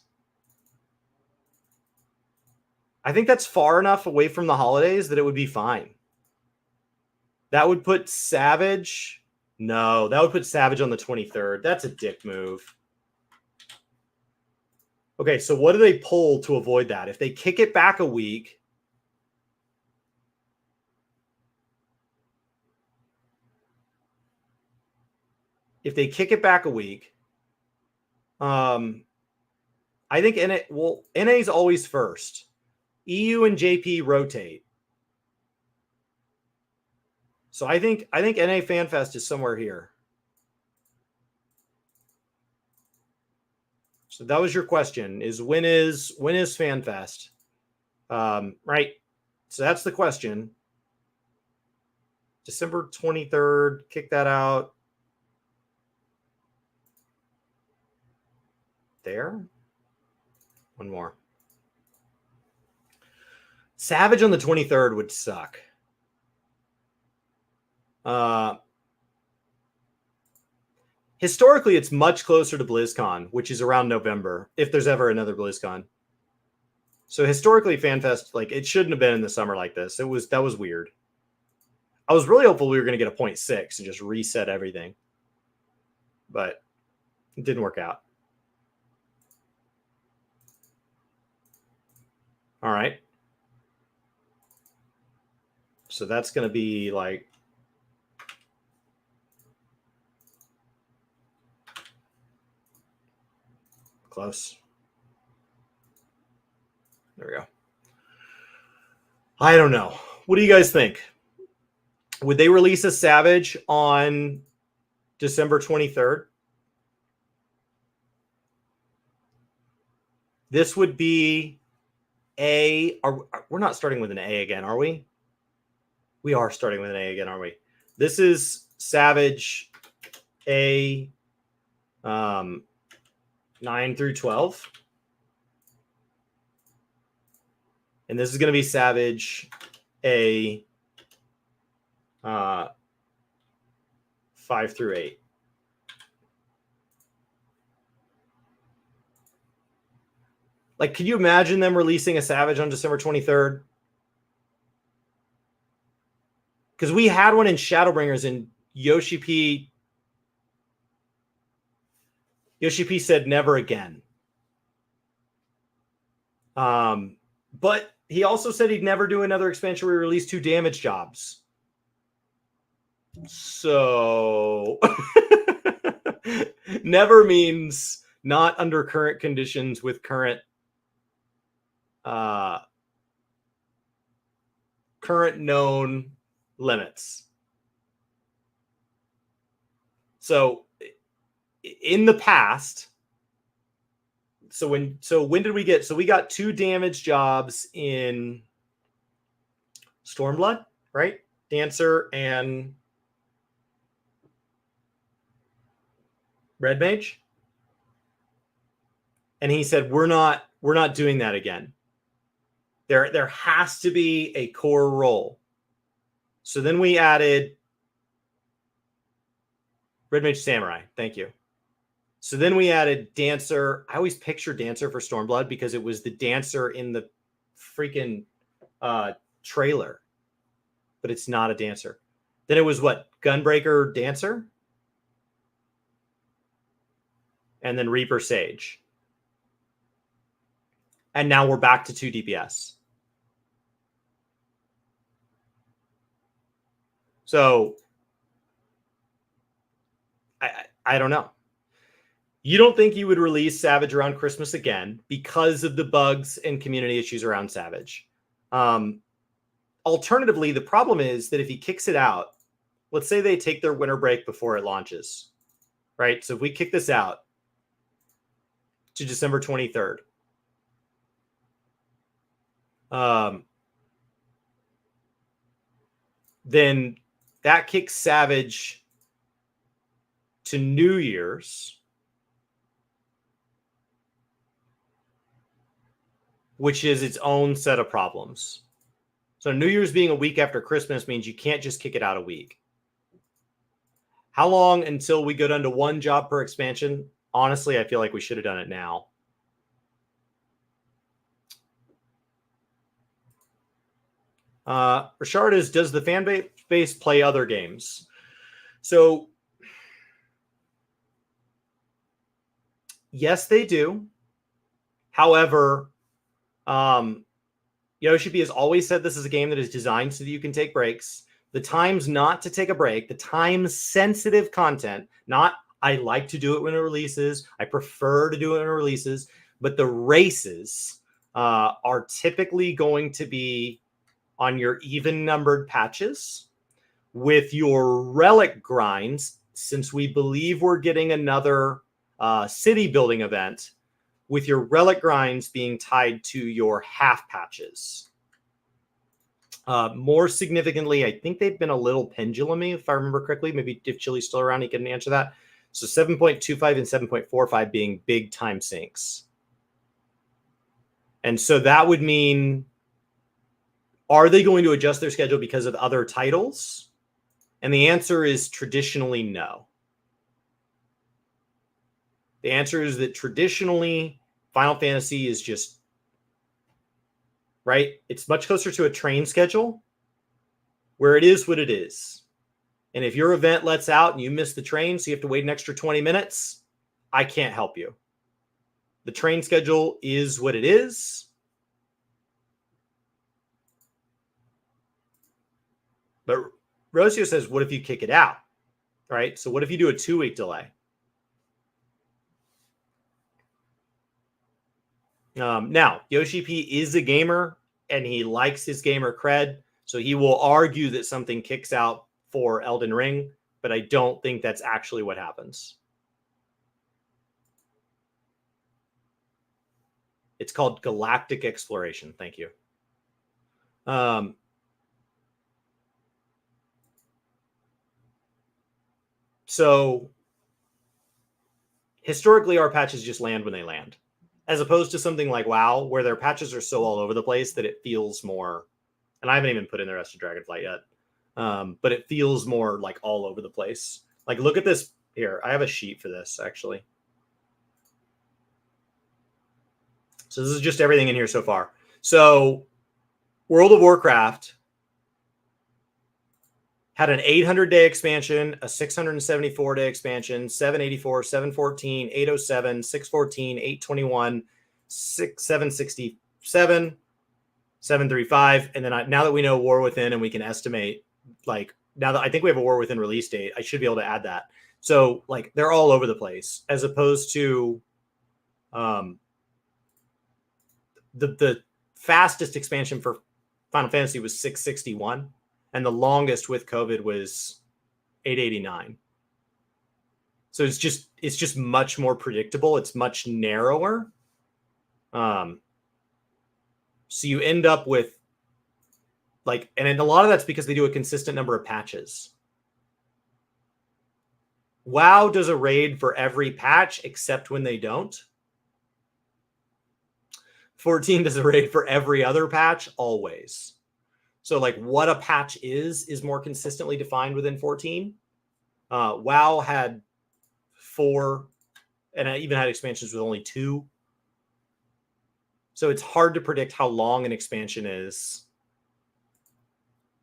I think that's far enough away from the holidays that it would be fine. That would put Savage. No, that would put Savage on the 23rd. That's a dick move. Okay, so what do they pull to avoid that? If they kick it back a week, I think NA is always first. EU and JP rotate. So I think NA FanFest is somewhere here. So that was your question: is when is FanFest? Right. So that's the question. December 23rd. Kick that out. There. One more. Savage on the 23rd would suck. Historically, it's much closer to BlizzCon, which is around November, if there's ever another BlizzCon. So historically, FanFest, like, it shouldn't have been in the summer like this. That was weird. I was really hopeful we were going to get a 0.6 and just reset everything, but it didn't work out. All right. So that's going to be like close. There we go. I don't know. What do you guys think? Would they release a Savage on December 23rd? This would be we're not starting with an A again, are we? We are starting with an A again, aren't we? This is Savage A 9 through 12. And this is going to be Savage A 5 through 8. Like, could you imagine them releasing a Savage on December 23rd? Because we had one in Shadowbringers, and Yoshi P said never again. But he also said he'd never do another expansion where he released 2 damage jobs. So never means not under current conditions with current known limits. So in the past, when did we get? So we got 2 damage jobs in Stormblood, right? Dancer and Red Mage. And he said, we're not doing that again. There has to be a core role. So then we added Red Mage Samurai. Thank you. So then we added Dancer. I always picture Dancer for Stormblood because it was the Dancer in the freaking trailer. But it's not a Dancer. Then it was what? Gunbreaker Dancer? And then Reaper Sage. And now we're back to 2 DPS. So I don't know. You don't think you would release Savage around Christmas again because of the bugs and community issues around Savage. Alternatively, the problem is that if he kicks it out, let's say they take their winter break before it launches, right? So if we kick this out to December 23rd, then that kicks Savage to New Year's, which is its own set of problems. So New Year's being a week after Christmas means you can't just kick it out a week. How long until we go down to 1 job per expansion? Honestly, I feel like we should have done it now. Richard is, does the fan base play other games? So yes, they do. However, Yoshi has always said this is a game that is designed so that you can take breaks. The times not to take a break, the time-sensitive content, not I like to do it when it releases, I prefer to do it when it releases, but the races are typically going to be on your even-numbered patches with your relic grinds, since we believe we're getting another city building event, with your relic grinds being tied to your half patches. More significantly, I think they've been a little pendulumy, if I remember correctly. Maybe if Chili's still around, he can answer that. So 7.25 and 7.45 being big time sinks. And so that would mean, are they going to adjust their schedule because of other titles? And the answer is traditionally no. The answer is that traditionally, Final Fantasy is just, right? It's much closer to a train schedule where it is what it is. And if your event lets out and you miss the train, so you have to wait an extra 20 minutes, I can't help you. The train schedule is what it is. But Rocio says, what if you kick it out? Right? So what if you do a 2-week delay? Now, Yoshi P is a gamer and he likes his gamer cred. So he will argue that something kicks out for Elden Ring, but I don't think that's actually what happens. It's called Galactic Exploration. Thank you. So historically, our patches just land when they land, as opposed to something like WoW, where their patches are so all over the place that it feels more, and I haven't even put in the rest of Dragonflight yet, but it feels more like all over the place. Like, look at this here. I have a sheet for this, actually. So this is just everything in here so far. So World of Warcraft had an 800-day expansion, a 674-day expansion, 784, 714, 807, 614, 821, 767, 735. And then now that we know War Within and we can estimate, like, now that I think we have a War Within release date, I should be able to add that. So, like, they're all over the place, as opposed to The fastest expansion for Final Fantasy was 661, and the longest with COVID was 889. So it's just much more predictable. It's much narrower. So you end up with like, and a lot of that's because they do a consistent number of patches. WoW does a raid for every patch except when they don't. 14 does a raid for every other patch always. So like what a patch is more consistently defined within 14. WoW had 4, and I even had expansions with only 2. So it's hard to predict how long an expansion is.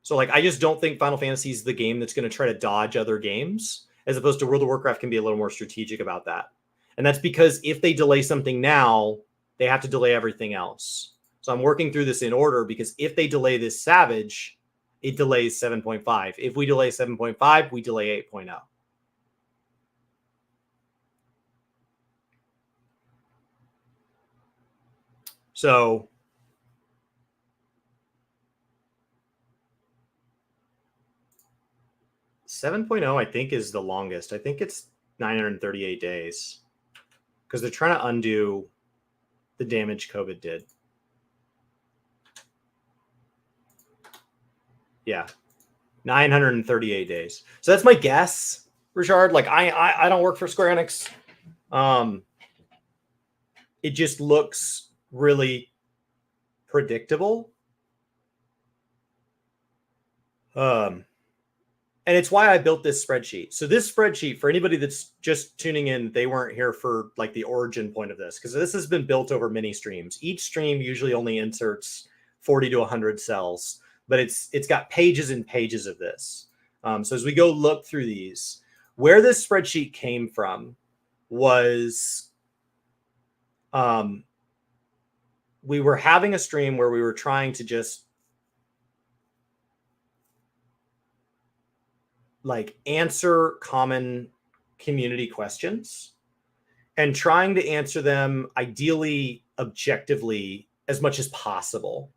So like I just don't think Final Fantasy is the game that's going to try to dodge other games, as opposed to World of Warcraft can be a little more strategic about that. And that's because if they delay something now, they have to delay everything else. So I'm working through this in order, because if they delay this Savage, it delays 7.5. If we delay 7.5, we delay 8.0. So I think is the longest. I think it's 938 days, because they're trying to undo the damage COVID did. Yeah, 938 days. So that's my guess, Richard. Like I don't work for Square Enix. It just looks really predictable. And it's why I built this spreadsheet. So this spreadsheet, for anybody that's just tuning in, they weren't here for like the origin point of this, because this has been built over many streams. Each stream usually only inserts 40 to 100 cells, but it's got pages and pages of this. So as we go look through these, where this spreadsheet came from was we were having a stream where we were trying to just like answer common community questions and trying to answer them ideally objectively as much as possible.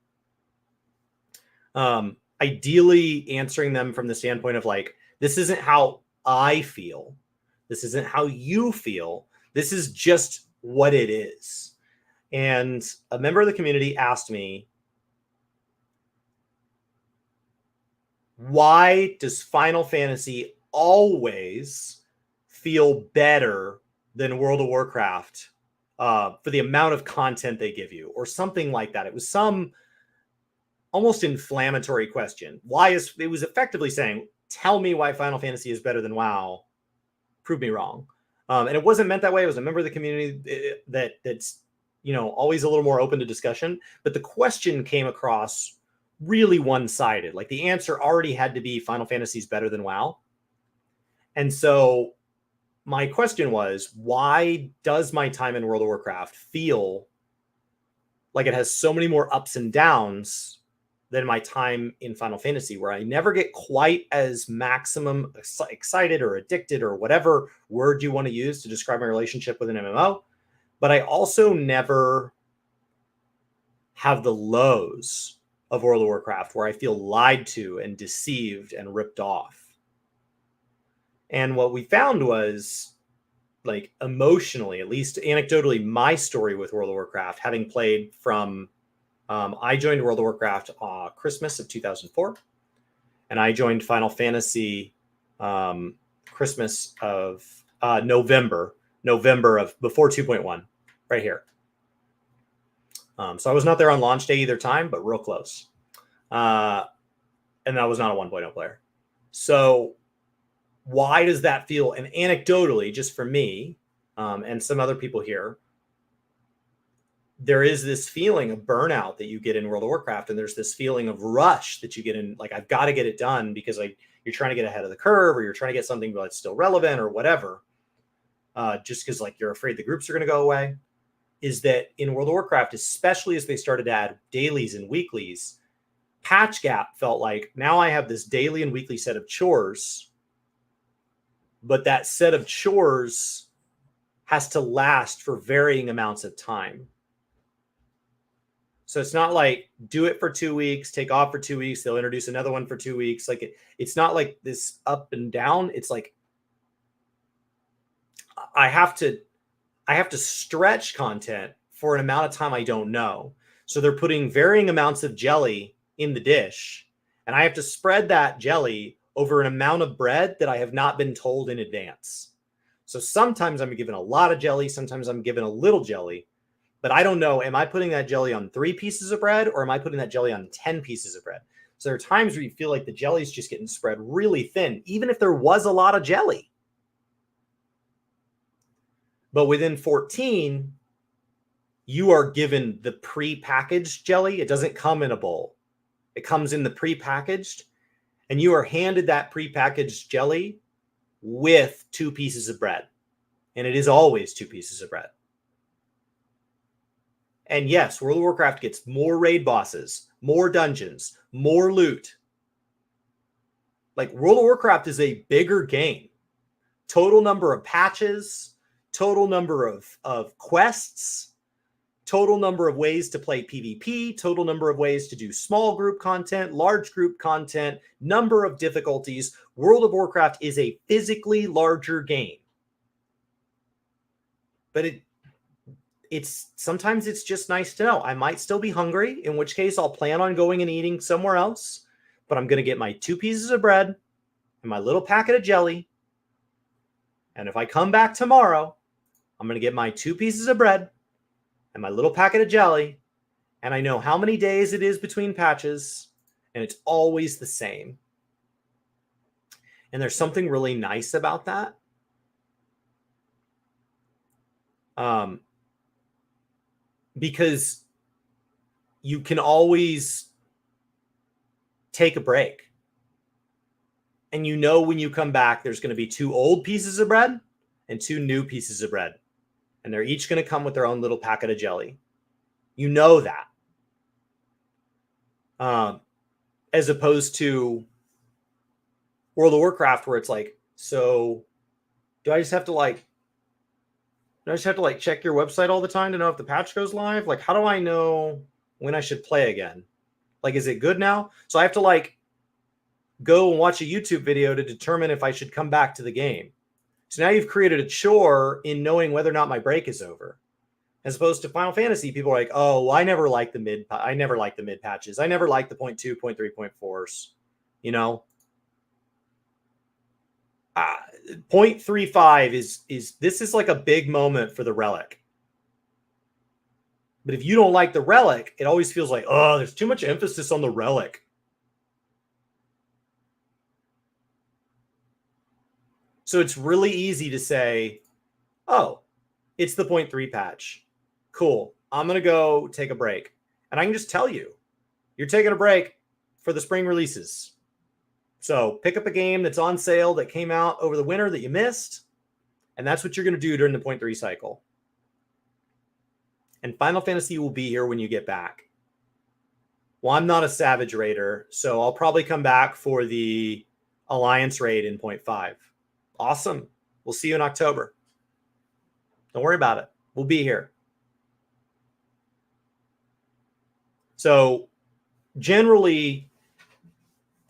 Ideally answering them from the standpoint of like, this isn't how I feel. This isn't how you feel. This is just what it is. And a member of the community asked me, why does Final Fantasy always feel better than World of Warcraft for the amount of content they give you, or something like that? It was some almost inflammatory question. It was effectively saying, tell me why Final Fantasy is better than WoW. Prove me wrong. And it wasn't meant that way. It was a member of the community that's always a little more open to discussion. But the question came across really one-sided. Like the answer already had to be Final Fantasy is better than WoW. And so my question was, why does my time in World of Warcraft feel like it has so many more ups and downs than my time in Final Fantasy, where I never get quite as maximum excited or addicted or whatever word you want to use to describe my relationship with an MMO, but I also never have the lows of World of Warcraft where I feel lied to and deceived and ripped off. And what we found was, like, emotionally, at least anecdotally, my story with World of Warcraft, having played from I joined World of Warcraft Christmas of 2004, and I joined Final Fantasy Christmas of November of before 2.1, right here. So I was not there on launch day either time, but real close. And I was not a 1.0 player. So why does that feel? And anecdotally, just for me and some other people here, there is this feeling of burnout that you get in World of Warcraft, and there's this feeling of rush that you get in, like, I've got to get it done because you're trying to get ahead of the curve, or you're trying to get something that's still relevant or whatever, just because like you're afraid the groups are going to go away. Is that in World of Warcraft, especially as they started to add dailies and weeklies, Patch Gap felt like, now I have this daily and weekly set of chores, but that set of chores has to last for varying amounts of time. So it's not like do it for 2 weeks, take off for 2 weeks, they'll introduce another one for 2 weeks. Like it's not like this up and down. It's like I have to stretch content for an amount of time I don't know. So they're putting varying amounts of jelly in the dish, and I have to spread that jelly over an amount of bread that I have not been told in advance. So sometimes I'm given a lot of jelly, sometimes I'm given a little jelly, but I don't know, am I putting that jelly on 3 pieces of bread or am I putting that jelly on 10 pieces of bread? So there are times where you feel like the jelly's just getting spread really thin, even if there was a lot of jelly. But within 14, you are given the pre-packaged jelly. It doesn't come in a bowl. It comes in the pre-packaged, and you are handed that pre-packaged jelly with 2 pieces of bread. And it is always 2 pieces of bread. And yes, World of Warcraft gets more raid bosses, more dungeons, more loot. Like World of Warcraft is a bigger game. Total number of patches, total number of quests, total number of ways to play PvP, total number of ways to do small group content, large group content, number of difficulties. World of Warcraft is a physically larger game. But it's sometimes it's just nice to know. I might still be hungry, in which case I'll plan on going and eating somewhere else, but I'm going to get my 2 pieces of bread and my little packet of jelly. And if I come back tomorrow, I'm going to get my 2 pieces of bread and my little packet of jelly, and I know how many days it is between patches, and it's always the same. And there's something really nice about that. Because you can always take a break. And you know when you come back, there's going to be 2 old pieces of bread and 2 new pieces of bread. And they're each going to come with their own little packet of jelly. You know that. As opposed to World of Warcraft, where it's like, so do I just have to check your website all the time to know if the patch goes live? Like, how do I know when I should play again? Like, is it good now? So I have to go and watch a YouTube video to determine if I should come back to the game. So now you've created a chore in knowing whether or not my break is over. As opposed to Final Fantasy, people are like, oh, I never liked the mid patches. I never liked the 0.2, 0.3, 0.4s. You know? 0.35 is like a big moment for the relic. But if you don't like the relic, it always feels like, oh, there's too much emphasis on the relic. So it's really easy to say, oh, it's the 0.3 patch. Cool. I'm going to go take a break. And I can just tell you, you're taking a break for the spring releases. So pick up a game that's on sale that came out over the winter that you missed. And that's what you're going to do during the 0.3 cycle. And Final Fantasy will be here when you get back. Well, I'm not a Savage Raider, so I'll probably come back for the Alliance raid in 0.5. Awesome. We'll see you in October. Don't worry about it. We'll be here. So generally,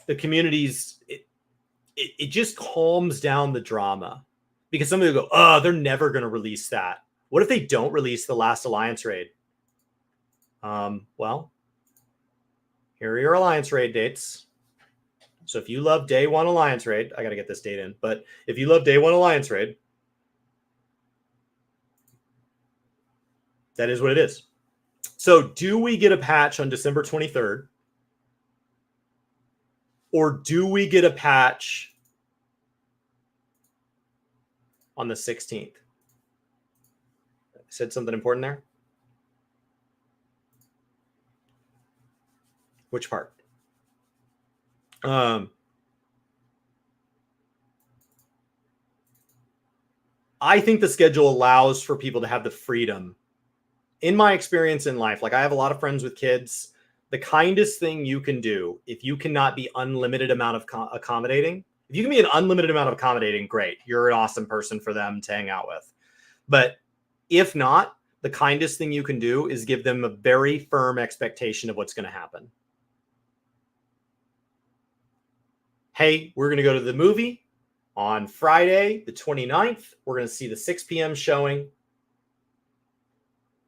the communities, it just calms down the drama. Because some people go, oh, they're never going to release that. What if they don't release the last Alliance raid? Well, here are your Alliance raid dates. So if you love day 1 Alliance raid, I got to get this date in, but if you love day 1 Alliance raid, that is what it is. So do we get a patch on December 23rd? Or do we get a patch on the 16th? I said something important there? Which part? I think the schedule allows for people to have the freedom. In my experience in life, like I have a lot of friends with kids, the kindest thing you can do, if you cannot be unlimited amount of accommodating, if you can be an unlimited amount of accommodating, great. You're an awesome person for them to hang out with. But if not, the kindest thing you can do is give them a very firm expectation of what's going to happen. Hey, we're going to go to the movie on Friday, the 29th. We're going to see the 6 p.m. showing.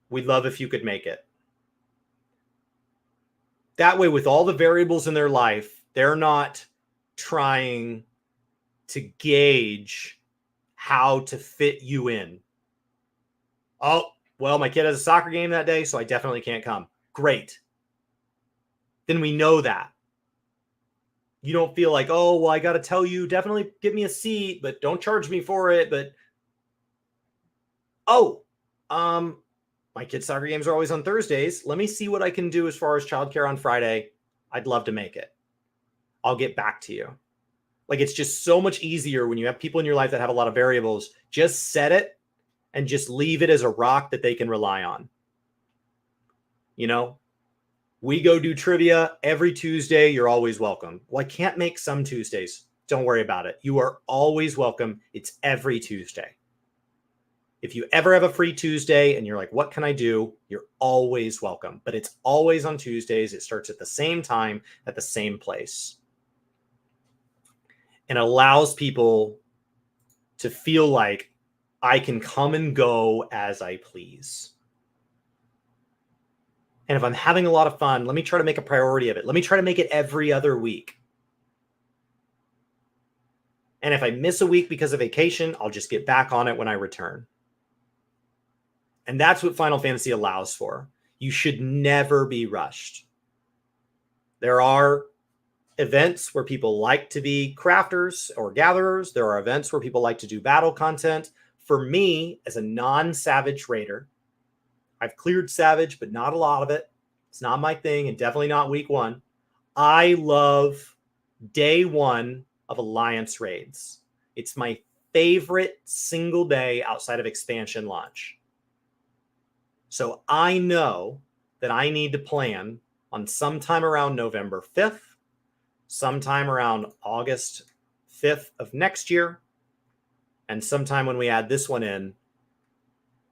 We'd love if you could make it. That way, with all the variables in their life, they're not trying to gauge how to fit you in. Oh, well, my kid has a soccer game that day, so I definitely can't come. Great. Then we know that. You don't feel like, oh, well, I got to tell you, definitely give me a seat, but don't charge me for it. But, my kids' soccer games are always on Thursdays. Let me see what I can do as far as childcare on Friday. I'd love to make it. I'll get back to you. Like, it's just so much easier when you have people in your life that have a lot of variables. Just set it and just leave it as a rock that they can rely on. You know, we go do trivia every Tuesday. You're always welcome. Well, I can't make some Tuesdays. Don't worry about it. You are always welcome. It's every Tuesday. If you ever have a free Tuesday and you're like, what can I do? You're always welcome. But it's always on Tuesdays. It starts at the same time, at the same place. And allows people to feel like I can come and go as I please. And if I'm having a lot of fun, let me try to make a priority of it. Let me try to make it every other week. And if I miss a week because of vacation, I'll just get back on it when I return. And that's what Final Fantasy allows for. You should never be rushed. There are events where people like to be crafters or gatherers. There are events where people like to do battle content. For me, as a non-Savage raider, I've cleared Savage, but not a lot of it. It's not my thing, and definitely not week one. I love day one of Alliance raids. It's my favorite single day outside of expansion launch. So I know that I need to plan on sometime around November 5th, sometime around August 5th of next year, and sometime when we add this one in,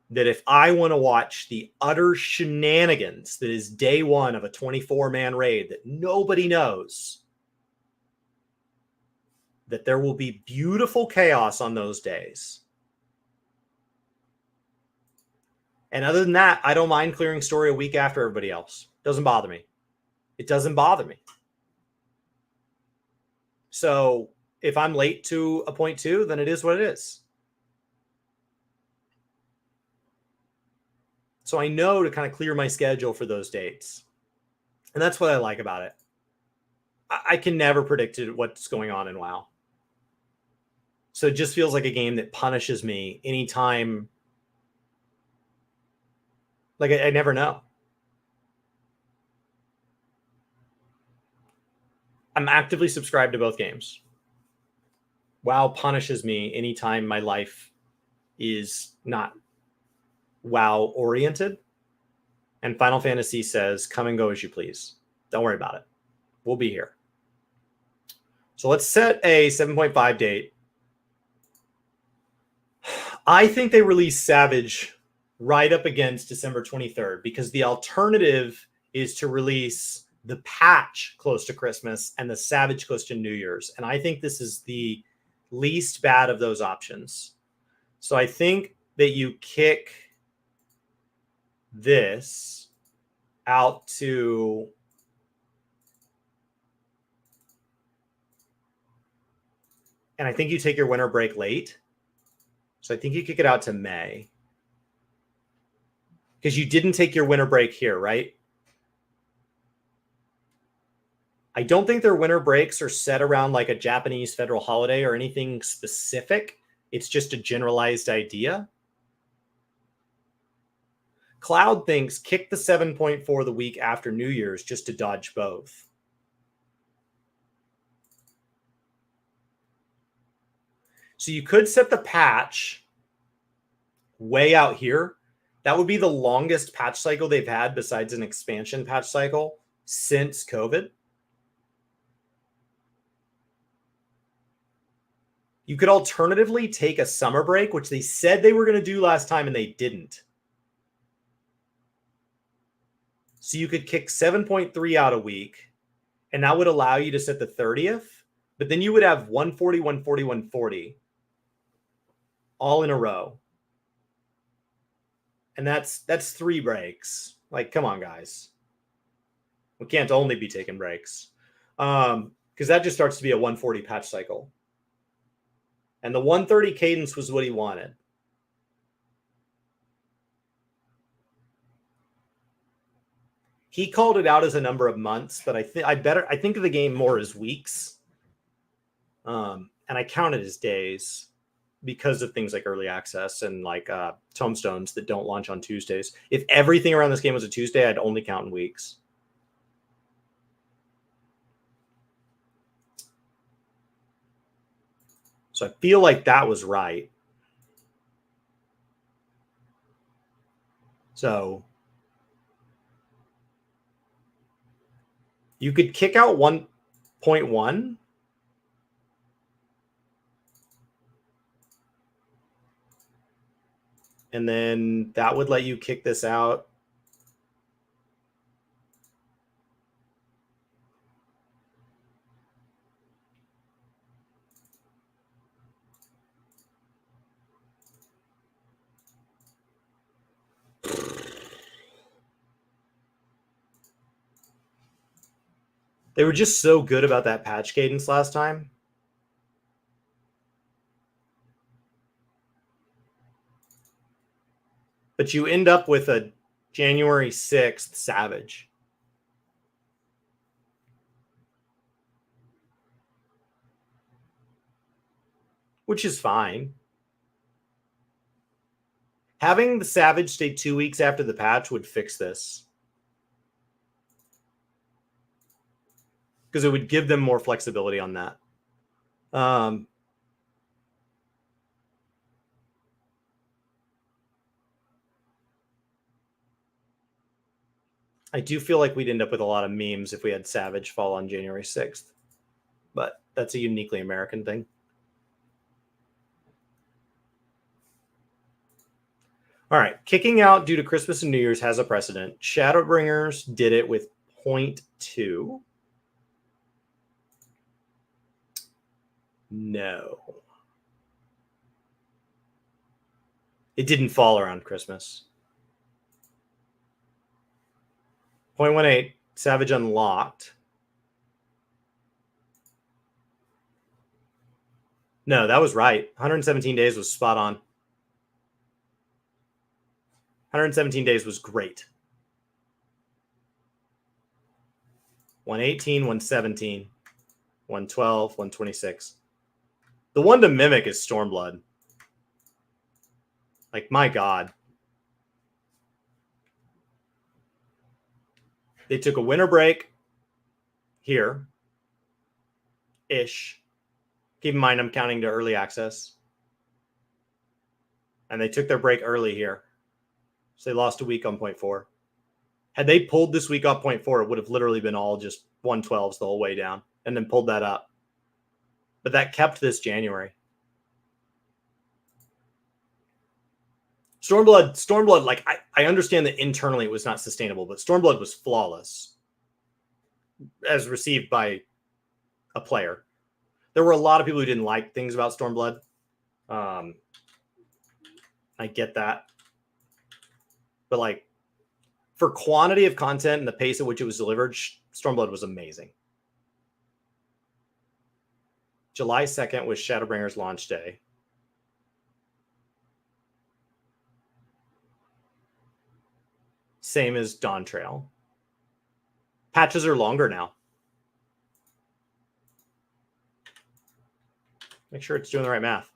that if I want to watch the utter shenanigans that is day one of a 24-man raid that nobody knows, that there will be beautiful chaos on those days. And other than that, I don't mind clearing story a week after everybody else. Doesn't bother me. It doesn't bother me. So if I'm late to a point two, then it is what it is. So I know to kind of clear my schedule for those dates. And that's what I like about it. I can never predict what's going on in WoW. So it just feels like a game that punishes me anytime. Like, I never know. I'm actively subscribed to both games. WoW punishes me anytime my life is not WoW oriented. And Final Fantasy says, come and go as you please. Don't worry about it. We'll be here. So let's set a 7.5 date. I think they release Savage right up against December 23rd, because the alternative is to release the patch close to Christmas and the Savage close to New Year's. And I think this is the least bad of those options. So I think that you kick this out to and I think you take your winter break late. So I think you kick it out to May. Because you didn't take your winter break here, right? I don't think their winter breaks are set around like a Japanese federal holiday or anything specific. It's just a generalized idea. Cloud thinks kick the 7.4 the week after New Year's just to dodge both. So you could set the patch way out here. That would be the longest patch cycle they've had besides an expansion patch cycle since COVID. You could alternatively take a summer break, which they said they were going to do last time and they didn't. So you could kick 7.3 out a week, and that would allow you to set the 30th. But then you would have 140, 140, 140 all in a row. And that's 3 breaks. Like, come on, guys. We can't only be taking breaks. Because that just starts to be a 140 patch cycle. And the 130 cadence was what he wanted. He called it out as a number of months, but I think of the game more as weeks. And I count it as days because of things like early access and like tomestones that don't launch on Tuesdays. If everything around this game was a Tuesday, I'd only count in weeks. So I feel like that was right. So you could kick out 1.1. And then that would let you kick this out. They were just so good about that patch cadence last time. But you end up with a January 6th Savage. Which is fine. Having the Savage stay 2 weeks after the patch would fix this. Because it would give them more flexibility on that. I do feel like we'd end up with a lot of memes if we had Savage fall on January 6th. But that's a uniquely American thing. All right. Kicking out due to Christmas and New Year's has a precedent. Shadowbringers did it with 0.2. No. It didn't fall around Christmas. 0.18, Savage unlocked. No, that was right. 117 days was spot on. 117 days was great. 118, 117, 112, 126. The one to mimic is Stormblood. Like, my God. They took a winter break here. Ish. Keep in mind, I'm counting to early access. And they took their break early here. So they lost a week on 0.4. Had they pulled this week off 0.4, it would have literally been all just 112s the whole way down and then pulled that up. But that kept this January. Stormblood, like, I understand that internally it was not sustainable, but Stormblood was flawless as received by a player. There were a lot of people who didn't like things about Stormblood. I get that. But, like, for quantity of content and the pace at which it was delivered, Stormblood was amazing. July 2nd was Shadowbringers launch day. Same as Dawn Trail. Patches are longer now. Make sure it's doing the right math.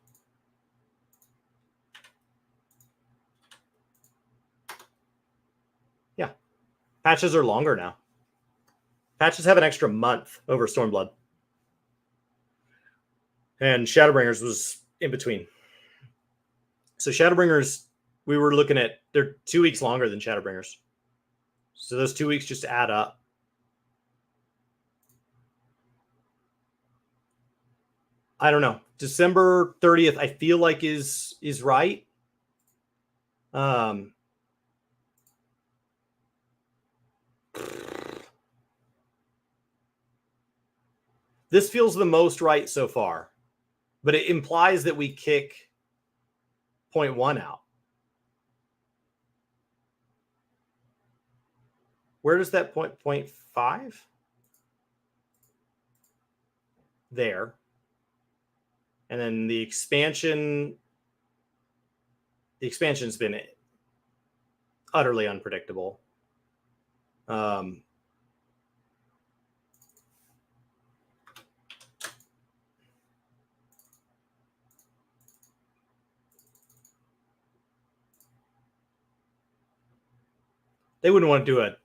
Yeah. Patches are longer now. Patches have an extra month over Stormblood. And Shadowbringers was in between. So Shadowbringers, we were looking at, they're 2 weeks longer than Shadowbringers. So those 2 weeks just add up. I don't know. December 30th, I feel like is right. This feels the most right so far, but it implies that we kick 0.1 out. Where does that 0.5? There. And then the expansion's been utterly unpredictable. They wouldn't want to do it.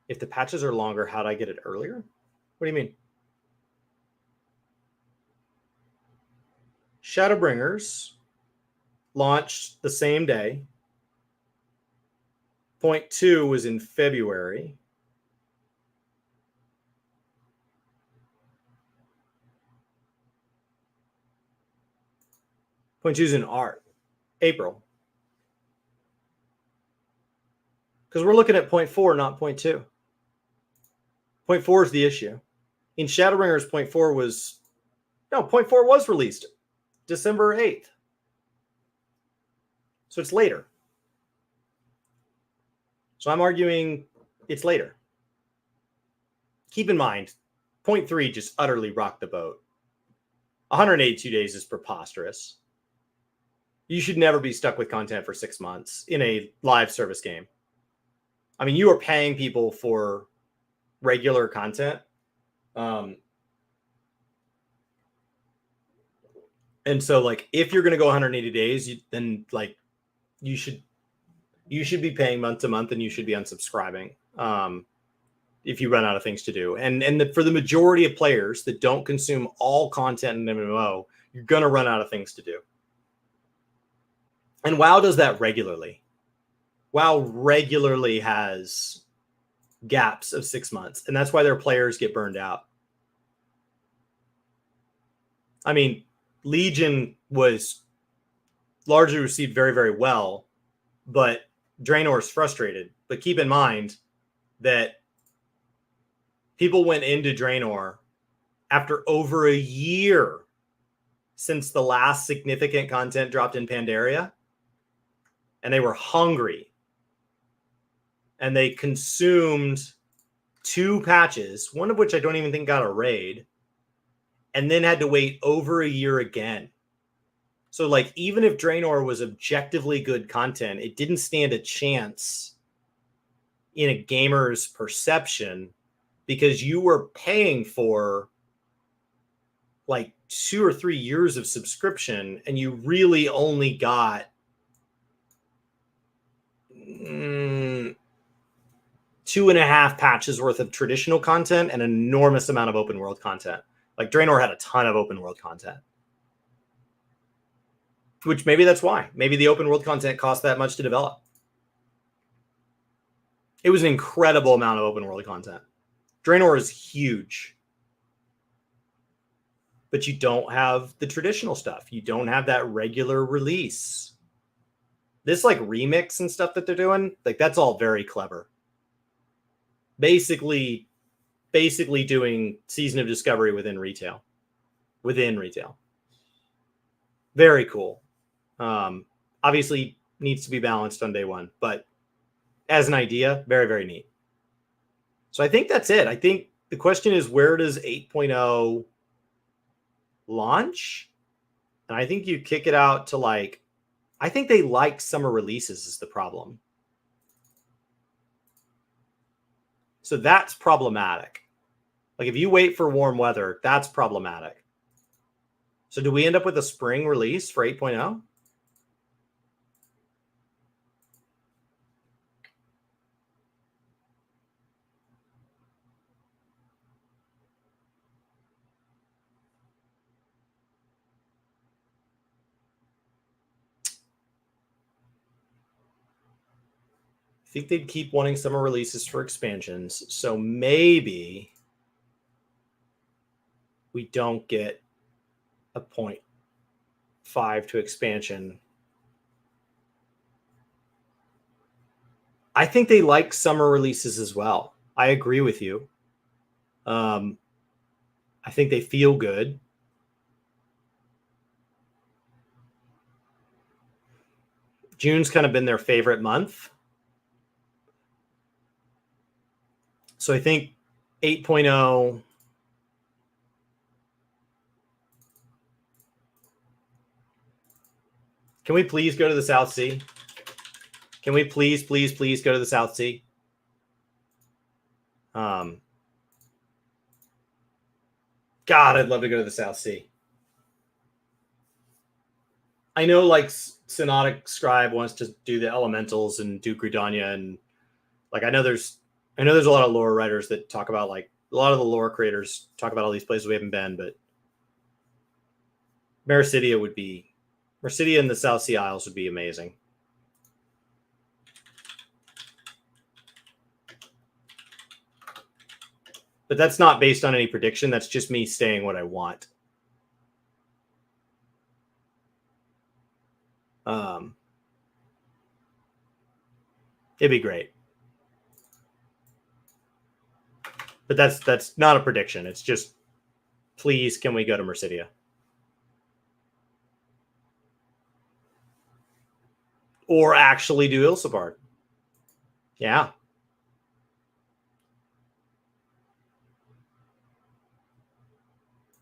If the patches are longer, how'd I get it earlier? What do you mean? Shadowbringers launched the same day. 0.2 was in February. Point two is in April. Because we're looking at 0.4, not 0.2. 0.4 is the issue. In Shadowbringers, 0.4 was... No, 0.4 was released December 8th. So it's later. So I'm arguing it's later. Keep in mind, 0.3 just utterly rocked the boat. 182 days is preposterous. You should never be stuck with content for 6 months in a live service game. I mean, you are paying people for regular content. And so, like, if you're going to go 180 days, then like you should be paying month to month, and you should be unsubscribing if you run out of things to do. And for the majority of players that don't consume all content in MMO, you're going to run out of things to do. And WoW does that regularly. WoW regularly has gaps of 6 months, and that's why their players get burned out. I mean, Legion was largely received very, very well, but Draenor's frustrated. But keep in mind that people went into Draenor after over a year since the last significant content dropped in Pandaria, and they were hungry. And they consumed 2 patches, one of which I don't even think got a raid, and then had to wait over a year again. So, like, even if Draenor was objectively good content, it didn't stand a chance in a gamer's perception because you were paying for like 2 or 3 years of subscription, and you really only got 2.5 patches worth of traditional content and an enormous amount of open world content. Like, Draenor had a ton of open world content. Which maybe that's why. Maybe the open world content cost that much to develop. It was an incredible amount of open world content. Draenor is huge. But you don't have the traditional stuff. You don't have that regular release. This like remix and stuff that they're doing, like that's all very clever. Basically doing Season of Discovery within retail. Very cool. Obviously needs to be balanced on day one, but as an idea, very, very neat. So I think that's it. I think the question is, where does 8.0 launch? And I think you kick it out to like, I think they like summer releases is the problem. So that's problematic. Like if you wait for warm weather, that's problematic. So do we end up with a spring release for 8.0? I think they'd keep wanting summer releases for expansions. So maybe we don't get a 0.5 to expansion. I think they like summer releases as well. I agree with you. I think they feel good. June's kind of been their favorite month. So I think 8.0. Can we please go to the South Sea? Can we please go to the South Sea? God, I'd love to go to the South Sea. I know, like, Synodic Scribe wants to do the elementals and do Gridania, and like I know there's a lot of lore writers that talk about, like, a lot of the lore creators talk about all these places we haven't been, but Mercidia and the South Sea Isles would be amazing. But that's not based on any prediction. That's just me saying what I want. It'd be great. But that's not a prediction. It's just, please, can we go to Mercidia? Or actually do Ilsabard. Yeah.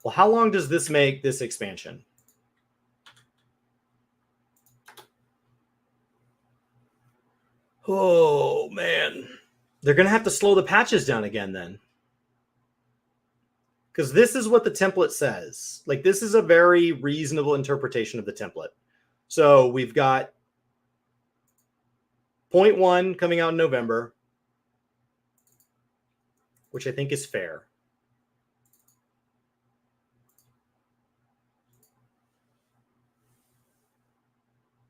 Well, how long does this make this expansion? Oh, man. They're going to have to slow the patches down again then. Because this is what the template says. Like, this is a very reasonable interpretation of the template. So we've got 0.1 coming out in November, which I think is fair.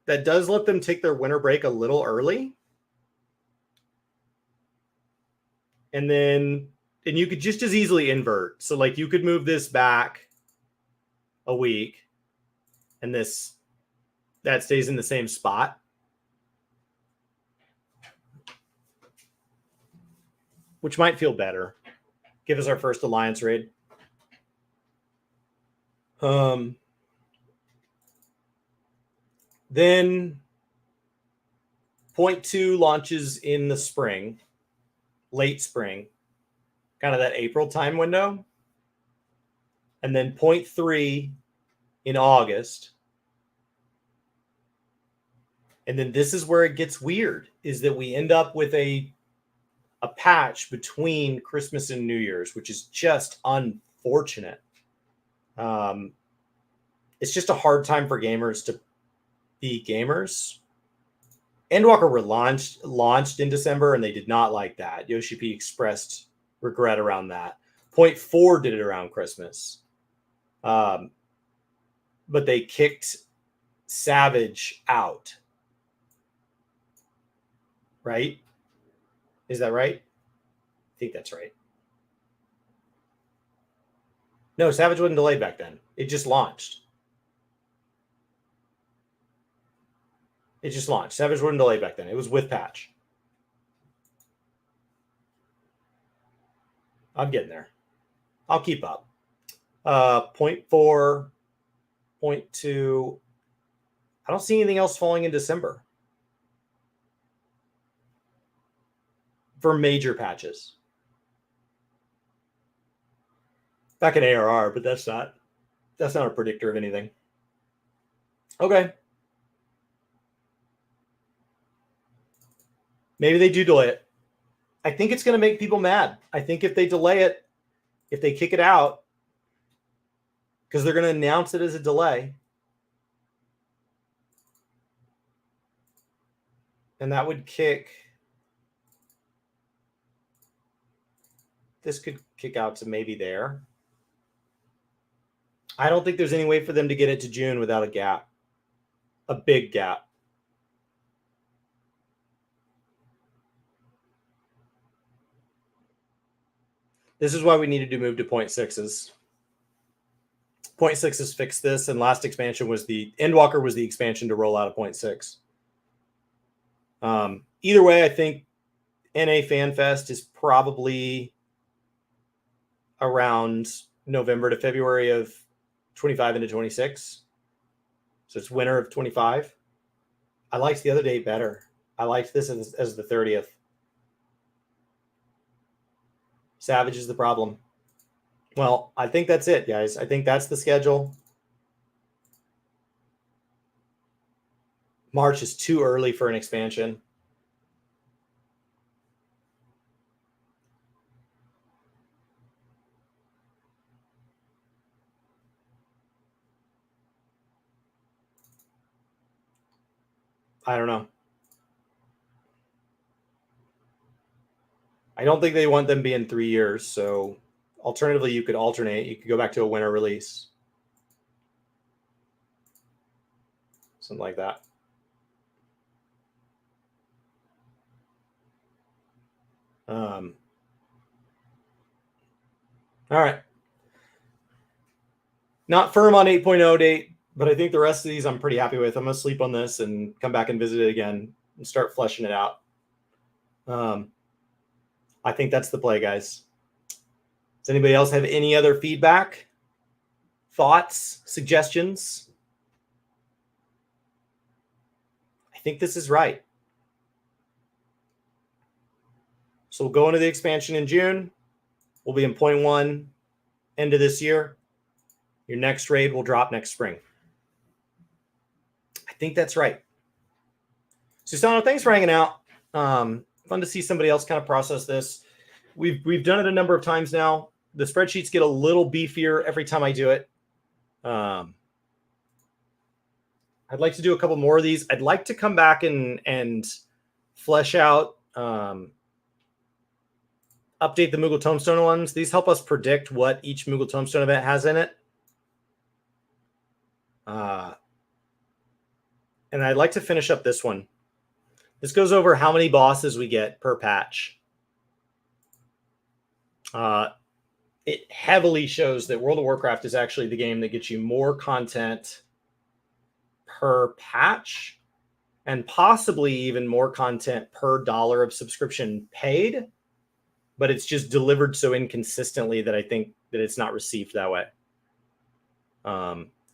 That does let them take their winter break a little early. And you could just as easily invert. So, like, you could move this back a week, and that stays in the same spot. Which might feel better. Give us our first alliance raid. Then 0.2 launches in the spring, late spring, kind of that April time window. And then 0.3 in August. And then this is where it gets weird, is that we end up with a patch between Christmas and New Year's, which is just unfortunate. It's just a hard time for gamers to be gamers. Endwalker were launched in December, and they did not like that. Yoshi P expressed regret around that. 0.4 did it around Christmas. But they kicked Savage out. Right? Is that right? I think that's right. No, Savage wasn't delayed back then. It just launched. Savage wasn't delayed back then. It was with patch. I'm getting there. I'll keep up. 0.4, 0.2. I don't see anything else falling in December for major patches. Back in ARR, but that's not a predictor of anything. Okay. Maybe they do delay it. I think it's going to make people mad. I think if they delay it, if they kick it out, because they're going to announce it as a delay, and that would kick. This could kick out to maybe there. I don't think there's any way for them to get it to June without a gap, a big gap. This is why we needed to move to 0.6s. 0.6 has fixed this, and last expansion was the Endwalker was the expansion to roll out a 0.6. Either way, I think NA FanFest is probably around November to February of 25 into 26. So it's winter of 25. I liked the other date better. I liked this as the 30th. Savage is the problem. Well, I think that's it, guys. I think that's the schedule. March is too early for an expansion. I don't know. I don't think they want them being 3 years. So alternatively, you could alternate. You could go back to a winter release. Something like that. All right. Not firm on 8.0 date, but I think the rest of these I'm pretty happy with. I'm going to sleep on this and come back and visit it again and start fleshing it out. I think that's the play, guys. Does anybody else have any other feedback, thoughts, suggestions? I think this is right. So we'll go into the expansion in June. We'll be in 0.1 end of this year. Your next raid will drop next spring. I think that's right. Susano, thanks for hanging out. Fun to see somebody else kind of process this. We've done it a number of times now. The spreadsheets get a little beefier every time I do it. I'd like to do a couple more of these. I'd like to come back and flesh out, update the Moogle Tombstone ones. These help us predict what each Moogle Tombstone event has in it. And I'd like to finish up this one. This goes over how many bosses we get per patch. It heavily shows that World of Warcraft is actually the game that gets you more content per patch and possibly even more content per dollar of subscription paid, but it's just delivered so inconsistently that I think that it's not received that way.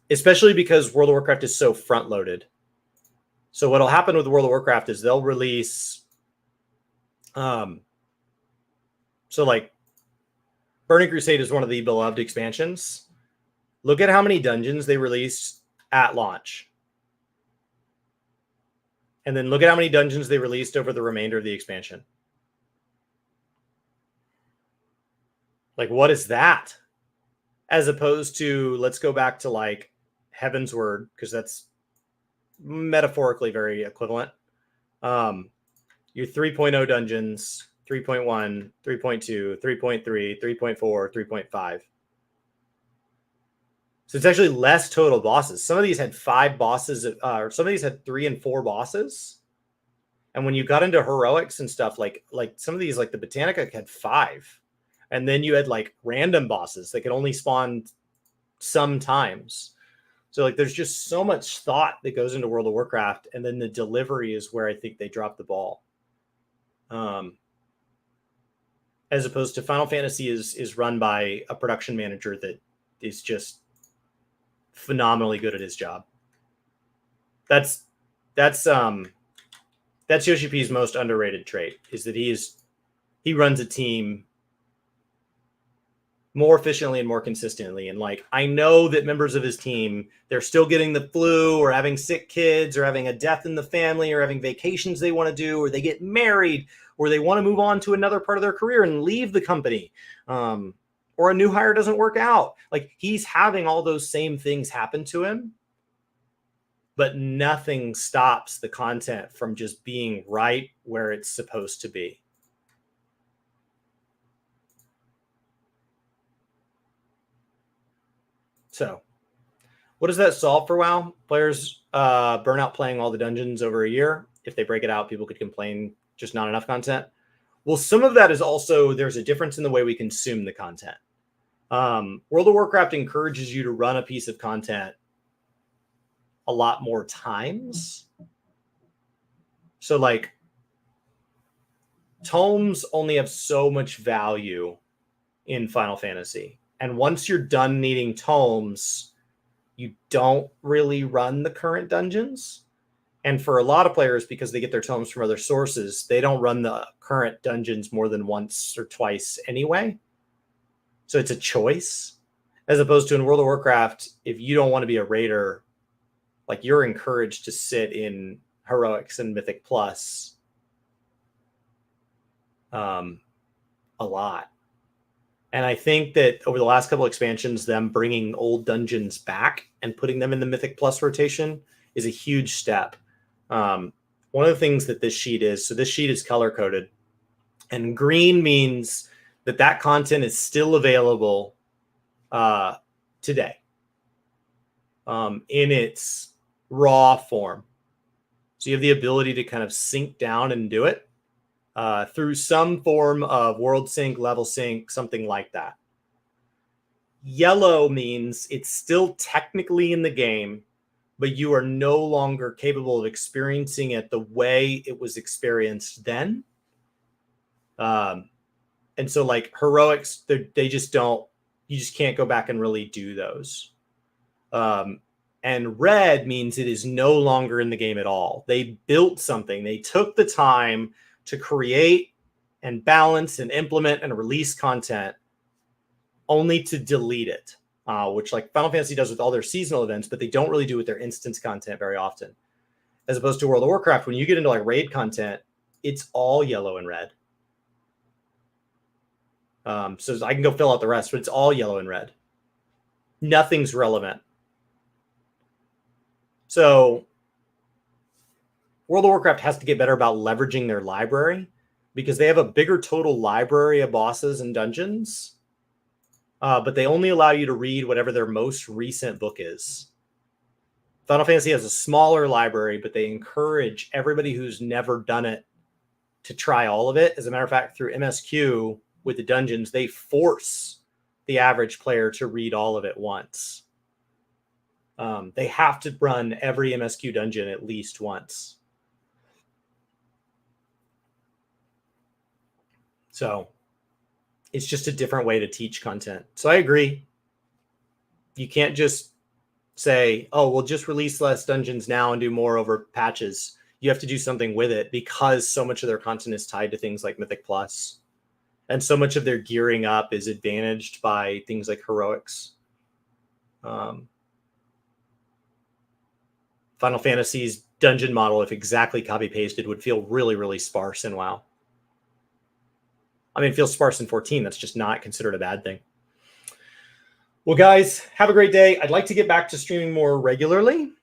Especially because World of Warcraft is so front-loaded. So what'll happen with World of Warcraft is they'll release, so like Burning Crusade is one of the beloved expansions. Look at how many dungeons they released at launch. And then look at how many dungeons they released over the remainder of the expansion. Like, what is that? As opposed to, let's go back to like Heaven's Word, because that's metaphorically very equivalent. Your 3.0 dungeons, 3.1, 3.2, 3.3, 3.4, 3.5. So it's actually less total bosses. Some of these had 5 bosses, or some of these had 3 and 4 bosses. And when you got into heroics and stuff, like some of these, like the Botanica had 5. And then you had like random bosses that could only spawn sometimes. So like there's just so much thought that goes into World of Warcraft, and then the delivery is where I think they drop the ball. As opposed to Final Fantasy is run by a production manager that is just phenomenally good at his job. That's Yoshi P's most underrated trait, is that he runs a team more efficiently and more consistently. And like, I know that members of his team, they're still getting the flu or having sick kids or having a death in the family or having vacations they want to do, or they get married, or they want to move on to another part of their career and leave the company. Or a new hire doesn't work out. Like, he's having all those same things happen to him, but nothing stops the content from just being right where it's supposed to be. So what does that solve for WoW? Players burn out playing all the dungeons over a year. If they break it out, people could complain just not enough content. Well, some of that is also, there's a difference in the way we consume the content. World of Warcraft encourages you to run a piece of content a lot more times. So like tomes only have so much value in Final Fantasy. And once you're done needing tomes, you don't really run the current dungeons. And for a lot of players, because they get their tomes from other sources, they don't run the current dungeons more than once or twice anyway. So it's a choice. As opposed to in World of Warcraft, if you don't want to be a raider, like you're encouraged to sit in Heroics and Mythic Plus a lot. And I think that over the last couple expansions, them bringing old dungeons back and putting them in the Mythic Plus rotation is a huge step. One of the things that this sheet is, so this sheet is color-coded. And green means that that content is still available today in its raw form. So you have the ability to kind of sink down and do it through some form of world sync, level sync, something like that. Yellow means it's still technically in the game, but you are no longer capable of experiencing it the way it was experienced then. And so like Heroics, they just don't, you just can't go back and really do those. And red means it is no longer in the game at all. They built something. They took the time to create and balance and implement and release content only to delete it, which like Final Fantasy does with all their seasonal events, but they don't really do with their instance content very often. As opposed to World of Warcraft, when you get into like raid content, it's all yellow and red. So I can go fill out the rest, but it's all yellow and red. Nothing's relevant. So World of Warcraft has to get better about leveraging their library because they have a bigger total library of bosses and dungeons, but they only allow you to read whatever their most recent book is. Final Fantasy has a smaller library, but they encourage everybody who's never done it to try all of it. As a matter of fact, through MSQ with the dungeons, they force the average player to read all of it once. They have to run every MSQ dungeon at least once. So it's just a different way to teach content. So I agree. You can't just say, oh, we'll just release less dungeons now and do more over patches. You have to do something with it because so much of their content is tied to things like Mythic Plus. And so much of their gearing up is advantaged by things like Heroics. Final Fantasy's dungeon model, if exactly copy-pasted, would feel really, really sparse in WoW. I mean, it feels sparse in 14. That's just not considered a bad thing. Well, guys, have a great day. I'd like to get back to streaming more regularly,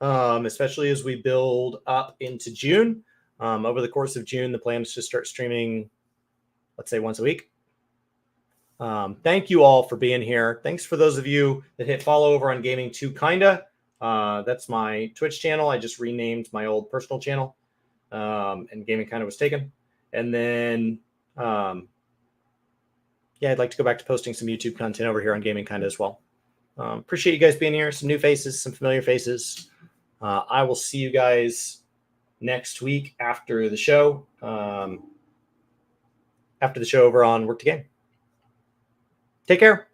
especially as we build up into June. Over the course of June, the plan is to start streaming, let's say, once a week. Thank you all for being here. Thanks for those of you that hit follow over on Gaming 2 Kinda. That's my Twitch channel. I just renamed my old personal channel, and Gaming Kinda was taken. And then, yeah, I'd like to go back to posting some YouTube content over here on Gaming Kinda as well. Appreciate you guys being here. Some new faces, some familiar faces. I will see you guys next week after the show. After the show over on Work to Game. Take care.